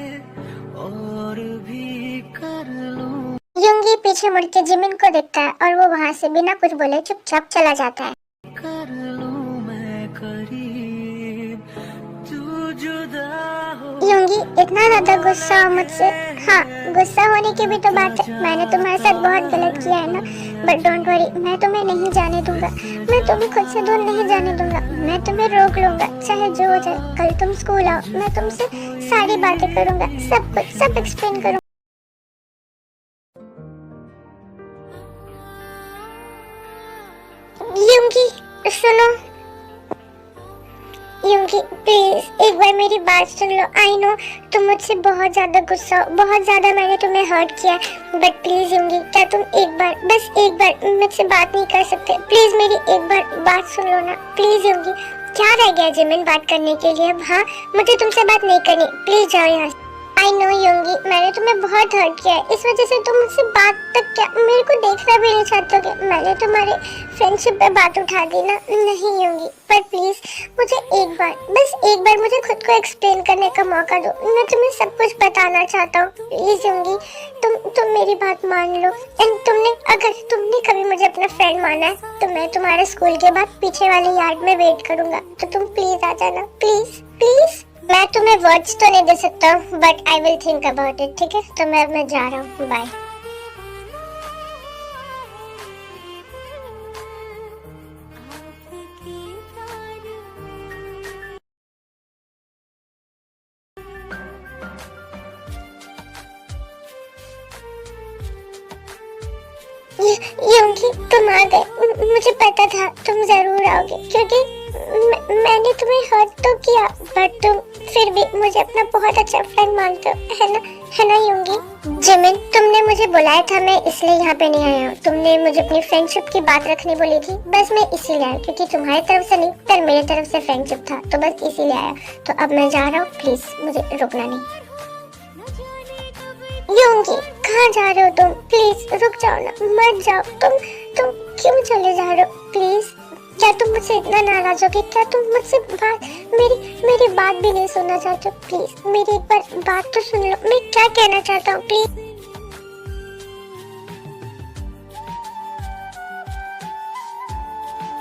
और भी कर लूं। युंगी पीछे मुड़ के जिमिन को देखता है और वो वहाँ से बिना कुछ बोले चुपचाप चला जाता है। कर लूं मैं करीब, तू जुदा हो। युंगी इतना ज्यादा गुस्सा हो मुझसे? हाँ, गुस्सा होने की भी तो बात है। मैंने तुम्हारे साथ बहुत गलत किया है ना, बट डोंट वरी, मैं तुम्हें नहीं जाने दूंगा। मैं तुम्हें खुद से दूर नहीं जाने दूंगा। मैं तुम्हें रोक लूंगा, चाहे जो हो जाए। कल तुम स्कूल आओ, मैं तुमसे सारी बातें करूंगा, सब कुछ सब एक्सप्लेन करूंगा। युंगी सुनो, युंगी प्लीज एक बार मेरी बात सुन लो। आई नो तुम मुझसे बहुत ज्यादा गुस्सा हो, बहुत ज्यादा मैंने तुम्हें हर्ट किया, बट प्लीज युंगी, क्या तुम एक बार, बस एक बार मुझसे बात नहीं कर सकते? प्लीज मेरी एक बार बात सुन लो ना, प्लीज युंगी। क्या रह गया जिमिन बात करने के लिए? हाँ, मुझे तुमसे बात नहीं करनी, प्लीज जाओ यहाँ से। आई नो युंगी, मैंने तुम्हें बहुत हर्ट किया है, इस वजह से तुम मुझसे बात तक क्या मेरे को देखना भी नहीं चाहते हो? मैंने तुम्हारे फ्रेंडशिप पे बात उठा दी ना? नहीं युंगी, पर प्लीज मुझे एक बार, बस एक बार मुझे खुद को एक्सप्लेन करने का मौका दो। मैं तुम्हें सब कुछ बताना चाहता हूँ, प्लीज युंगी, तुम मेरी बात मान लो। एंड अगर तुमने कभी मुझे अपना फ्रेंड माना है तो मैं तुम्हारे स्कूल के बाद पीछे वाले यार्ड में वेट करूंगा, तो तुम प्लीज आ जाना, प्लीज प्लीज। मैं तुम्हें वर्ड्स तो नहीं दे सकता हूँ, but I will think about it, ठीक है? तो मैं अब मैं जा रहा हूँ, बाय। युंगी तुम आ गए, मुझे पता था तुम जरूर आओगे, क्योंकि मैंने तुम्हें हर्ट तो किया, बट तुम फिर भी मुझे अपना बहुत अच्छा फ्रेंड मानते हो, है ना युंगी? जिमिन, तुमने मुझे बुलाया था, मैं इसलिए यहाँ पे नहीं आया हूँ। तुमने मुझे अपनी फ्रेंडशिप की बात रखनी बोली थी, बस मैं इसीलिए आया, क्योंकि तुम्हारी तरफ से नहीं पर मेरी तरफ से फ्रेंडशिप था, तो बस इसीलिए आया। तो अब मैं जा रहा हूँ, प्लीज मुझे रोकना नहीं। युंगी कहाँ जा रहे हो तुम? प्लीज रुक जाओ ना, मत जाओ। तुम क्यों चले जा रहे हो? प्लीज, क्या तुम मुझसे इतना नाराज हो गए? क्या तुम मुझसे मेरी बात भी नहीं सुनना चाहते? प्लीज मेरी एक बार बात तो सुन लो, मैं क्या कहना चाहता हूँ, प्लीज।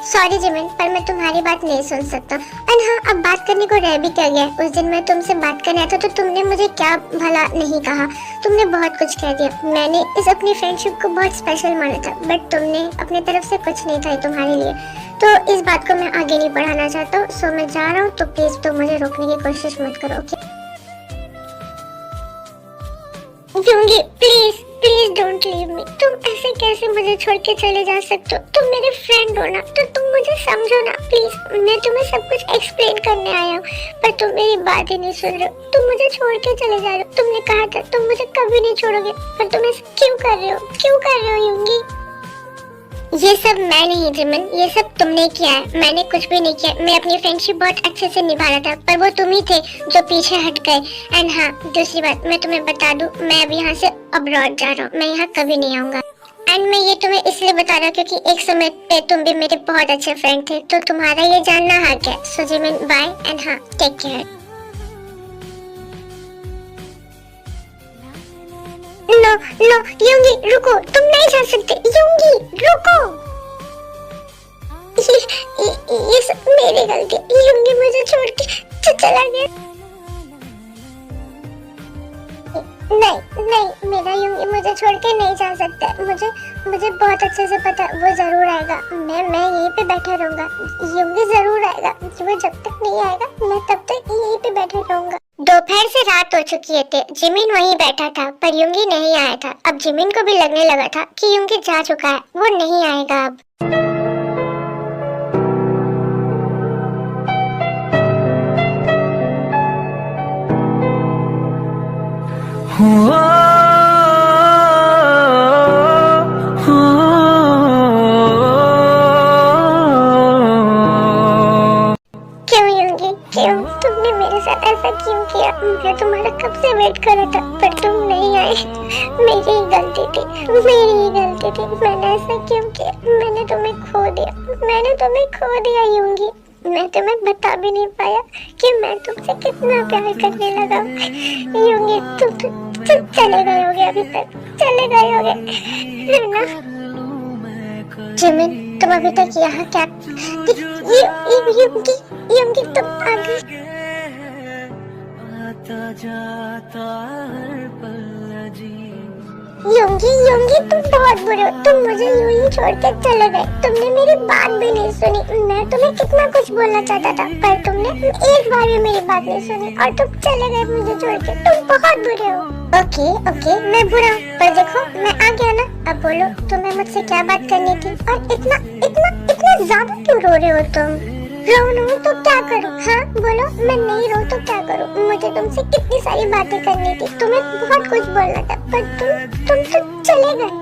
सॉरी जिमिन, पर मैं तुम्हारी बात नहीं सुन सकता। एंड हाँ, अब बात करने को रह भी क्या गया? उस दिन मैं तुमसे बात करने आया था तो तुमने मुझे क्या भला नहीं कहा? तुमने बहुत कुछ कह दिया। मैंने इस अपनी फ्रेंडशिप को बहुत स्पेशल माना था, बट तुमने अपनी तरफ से कुछ नहीं था तुम्हारे लिए। तो इस बात को मैं आगे नहीं बढ़ाना चाहता हूँ, सो मैं जा रहा हूँ। तो प्लीज तुम मुझे रोकने की कोशिश मत करो, okay? Please please don't leave me. तुम ऐसे कैसे मुझे छोड़ के चले जा सकते हो? तुम मेरे फ्रेंड हो ना, तो तुम मुझे समझो ना प्लीज। मैं तुम्हें सब कुछ एक्सप्लेन करने आया हूँ, पर तुम मेरी बात ही नहीं सुन रहे हो। तुम मुझे छोड़ के चले जा रहे हो। तुमने कहा था तुम मुझे कभी नहीं छोड़ोगे, पर तुम ऐसे क्यों कर रहे हो? क्यों कर रहे हो युंगी? ये सब मैं नहीं जिमिन, ये सब तुमने किया है, मैंने कुछ भी नहीं किया। मैं अपनी फ्रेंडशिप बहुत अच्छे से निभा रहा था, पर वो तुम ही थे जो पीछे हट गए। एंड हाँ, दूसरी बात मैं तुम्हें बता दूं, मैं अब यहाँ से अब्रॉड जा रहा हूँ, मैं यहाँ कभी नहीं आऊंगा। एंड मैं ये तुम्हें इसलिए बता रहा हूँ क्योंकि एक समय पे तुम भी मेरे बहुत अच्छे फ्रेंड थे, तो तुम्हारा ये जानना हक है। सो जिमिन बाय एंड हाँ, टेक केयर। नो नो योंगी रुको, तुम नहीं जा सकते। योंगी रुको, ये सब मेरी गलती। योंगी मुझे छोड़ के चला गया। नहीं नहीं, मेरा योंगी मुझे छोड़ के नहीं जा सकता। मुझे बहुत अच्छे से पता है वो जरूर आएगा। मैं यहीं पे बैठा रहूंगा। योंगी जरूर आएगा। वो जब तक नहीं आएगा मैं तब तक यहीं पे बैठा रहूंगा। दोपहर से रात हो चुकी थी। जिमिन वहीं बैठा था पर योंगी नहीं आया था। अब जिमिन को भी लगने लगा था कि योंगी जा चुका है, वो नहीं आएगा अब। क्यों योंगी, क्यों तुमने मेरे साथ ऐसा क्यों किया? मैं तुम्हारा कब से वेट कर रहा था पर तुम नहीं आए। मेरी ही गलती थी, मेरी ही गलती थी। मैंने ऐसा क्यों किया? मैंने तुम्हें खो दिया योंगी। मैं तुम्हें बता भी नहीं पाया कि मैं तुमसे कितना प्यार करने लगा हूँ। योंगी तुम चले गए होगे, अभी तक चले गए होगे है ना? जिमिन तुम अभी तक यहाँ क्या? योंगी तुम आ गए। आता जाता हर पल अजीब। योंगी तुम बहुत बुरे हो। तुम मुझे यूं ही छोड़ के चले गए। तुमने मेरी बात भी नहीं सुनी। मैं तुम्हें कितना कुछ बोलना चाहता था पर तुमने एक बार भी मेरी बात नहीं सुनी और तुम चले गए मुझे छोड़ के। तुम बहुत बुरे हो। ओके मैं बुरा हूँ पर देखो मैं आ गया ना। अब बोलो तुम्हें मुझसे क्या बात करनी थी और इतना ज्यादा क्यों रो रहे हो तुम? रो तो क्या करूं? हाँ बोलो, मैं नहीं रो तो क्या करूं? मुझे तुमसे कितनी सारी बातें करनी थी, तुम्हें बहुत कुछ बोलना था पर तुम तो चले गए।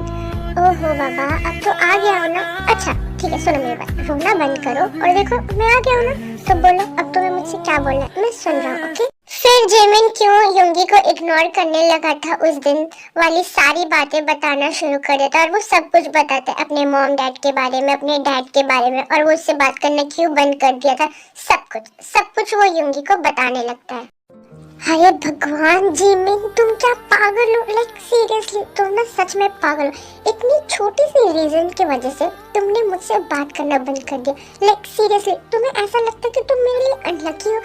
ओहो बाबा, अब तो आ गया हो ना। अच्छा ठीक है, सुनो मेरी बात, रोना बंद करो और देखो मैं आ गया हूँ ना, तो बोलो अब तुम्हें मुझझसे क्या बोलना है, मैं सुन रहा हूँ। ओके। फिर जिमिन क्यों योंगी को इग्नोर करने लगा था, उस दिन वाली सारी बातें बताना शुरू कर देता और वो सब कुछ बताता है अपने मॉम डैड के बारे में, अपने डैड के बारे में, और वो उससे बात करना क्यों बंद कर दिया था, सब कुछ वो योंगी को बताने लगता है। हाय भगवान जिमिन, तुम क्या पागल हो? लाइक सीरियसली तुम ना सच में पागल हो। इतनी छोटी सी रीजन की वजह से तुमने मुझसे बात करना बंद कर दिया। लाइक सीरियसली तुम्हें ऐसा लगता है कि तुम मेरे लिए अनलकी हो?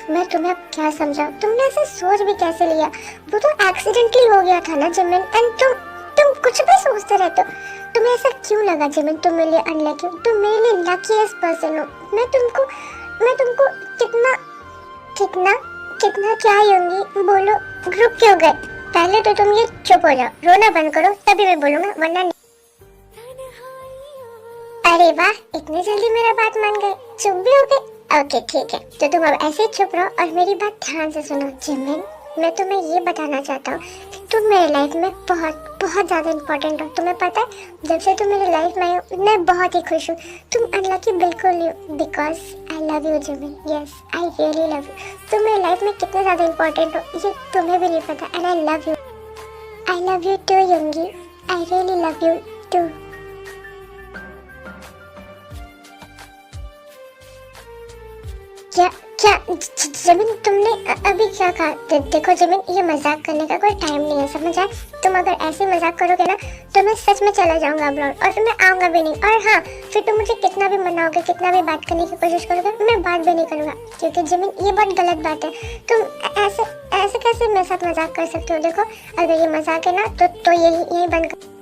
मैं तुम्हें अब क्या समझाऊं? तुमने ऐसा सोच भी कैसे लिया? वो तो एक्सीडेंटली हो गया था ना जिमिन, एंड तुम कुछ भी सोचते रहते हो। तुम्हें ऐसा क्यों लगा जिमिन तुम मेरे लिए अनलकी हो? तुम मेरे लिए लकीएस्ट पर्सन हो। मैं तुमको कितना क्या होंगी? बोलो, रुक क्यों गए? पहले तो तुम ये चुप हो जाओ, रोना बंद करो, तभी मैं बोलूंगा, वरना नहीं। अरे वाह, इतनी जल्दी मेरा बात मान गए, चुप भी हो गए। ओके ठीक है, तो तुम अब ऐसे चुप रहो और मेरी बात ध्यान से सुनो। जिमिन, मैं तुम्हें ये बताना चाहता हूँ कि तुम मेरे लाइफ में बहुत ज़्यादा इम्पोर्टेंट हो। तुम्हें पता है, जब से तुम मेरी लाइफ में आई हो मैं बहुत ही खुश हूँ। तुम अनलकी बिल्कुल नहीं हो, because I love you Jimin. Yes, I really love you. तुम मेरी लाइफ में कितने ज़्यादा इम्पोर्टेंट हो ये तुम्हें भी नहीं पता, and I love you. I love you too Yoongi, I really love you too. क्या जिमिन, तुमने अभी क्या कहा? देखो जिमिन, ये मजाक करने का कोई टाइम नहीं है, समझ आए? तुम अगर ऐसे मजाक करोगे ना तो मैं सच में चला जाऊंगा अब्रॉड, और फिर मैं आऊंगा भी नहीं। और हाँ, फिर तुम मुझे कितना भी मनाओगे, कितना भी बात करने की कोशिश करोगे, मैं बात भी नहीं करूंगा, क्योंकि जिमिन ये बहुत गलत बात है। तुम ऐसे कैसे मेरे साथ मजाक कर सकते हो? देखो, अगर ये मजाक है ना तो यही बंद कर।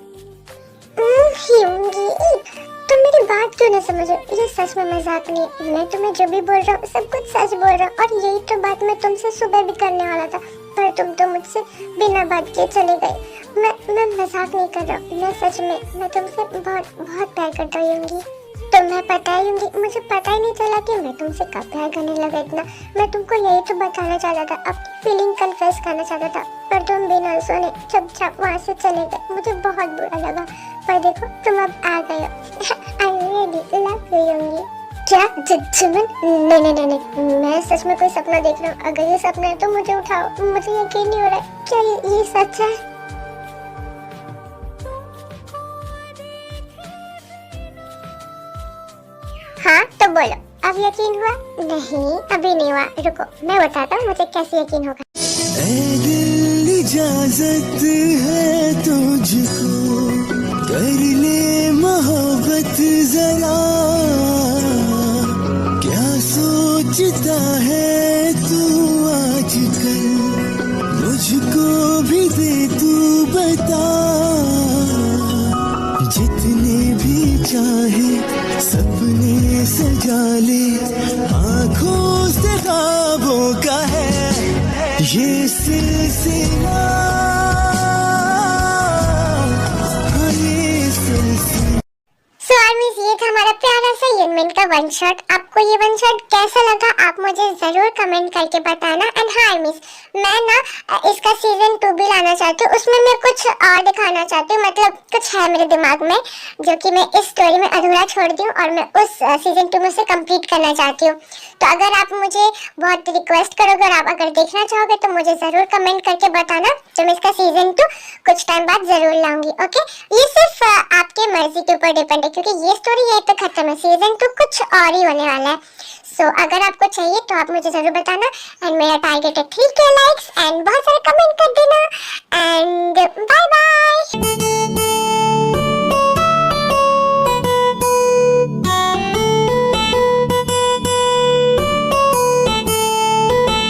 तुम मेरी बात क्यों नहीं समझ रहे? ये सच में मजाक नहीं है। मैं तुम्हें जो भी बोल रहा हूँ सब कुछ सच बोल रहा हूँ, और यही तो बात मैं तुमसे सुबह भी करने वाला था, पर तुम तो मुझसे बिना बात किए चले गए। मैं मजाक नहीं कर रहा हूँ, मैं सच में, मैं तुमसे बहुत प्यार करता हूँ। तुम्हें पता है योंगी, मुझे पता ही नहीं चला कि मैं तुमसे कब प्यार करने लगा इतना। मैं तुमको यही तो बताना चाहता था, अपनी फीलिंग कन्फेस करना चाहता था, पर तुम बिना सुने चुपचाप वहाँ से चले गए। मुझे बहुत बुरा लगा, पर देखो तुम अब आ गए हो। I really love you Yoongi. क्या जिमिन? नहीं, मैं सच में कोई सपना देख रहा हूँ। अगर ये सपना है तो मुझे उठाओ, मुझे यकीन नहीं हो रहा है। क्या ये सच है? बोलो, अब यकीन हुआ? नहीं अभी नहीं हुआ, रुको मैं बताता हूँ मुझे कैसे यकीन होगा। ऐ दिल इजाजत है तुझको, कर ले मोहब्बत जरा, क्या सोचता है तू आजकल, मुझको भी दे तू बता, जितने भी चाहे सपने सजा ले, आँखों से ख्वाबों का है ये सिलसिला, हाँ ये सिलसिला। सो आर्मीज, ये था हमारा प्यारा सा यूनमिन का वन शॉट। आपको ये वन शॉट कैसा लगा आप मुझे जरूर कमेंट करके बताना। एंड हाँ आर्मीज, मैं ना इसका सीजन 2 भी लाना चाहती हूँ, उसमें मैं कुछ और दिखाना चाहती हूँ, मतलब कुछ है मेरे दिमाग में जो कि मैं इस स्टोरी में अधूरा छोड़ दी हूँ और मैं उस सीजन 2 में से कंप्लीट करना चाहती हूँ। तो अगर आप मुझे बहुत रिक्वेस्ट करोगे और आप अगर देखना चाहोगे तो मुझे जरूर कमेंट करके बताना, तो मैं इसका सीजन 2 कुछ टाइम बाद जरूर लाऊंगी। ओके, ये सिर्फ आपके मर्जी के ऊपर डिपेंड है, क्योंकि ये स्टोरी यहीं पे खत्म है, सीजन 2 कुछ और ही होने वाला है। सो अगर आपको चाहिए तो आप मुझे जरूर बताना। एंड मेरा टारगेट है 3K लाइक्स एंड बहुत सारे कमेंट कर देना।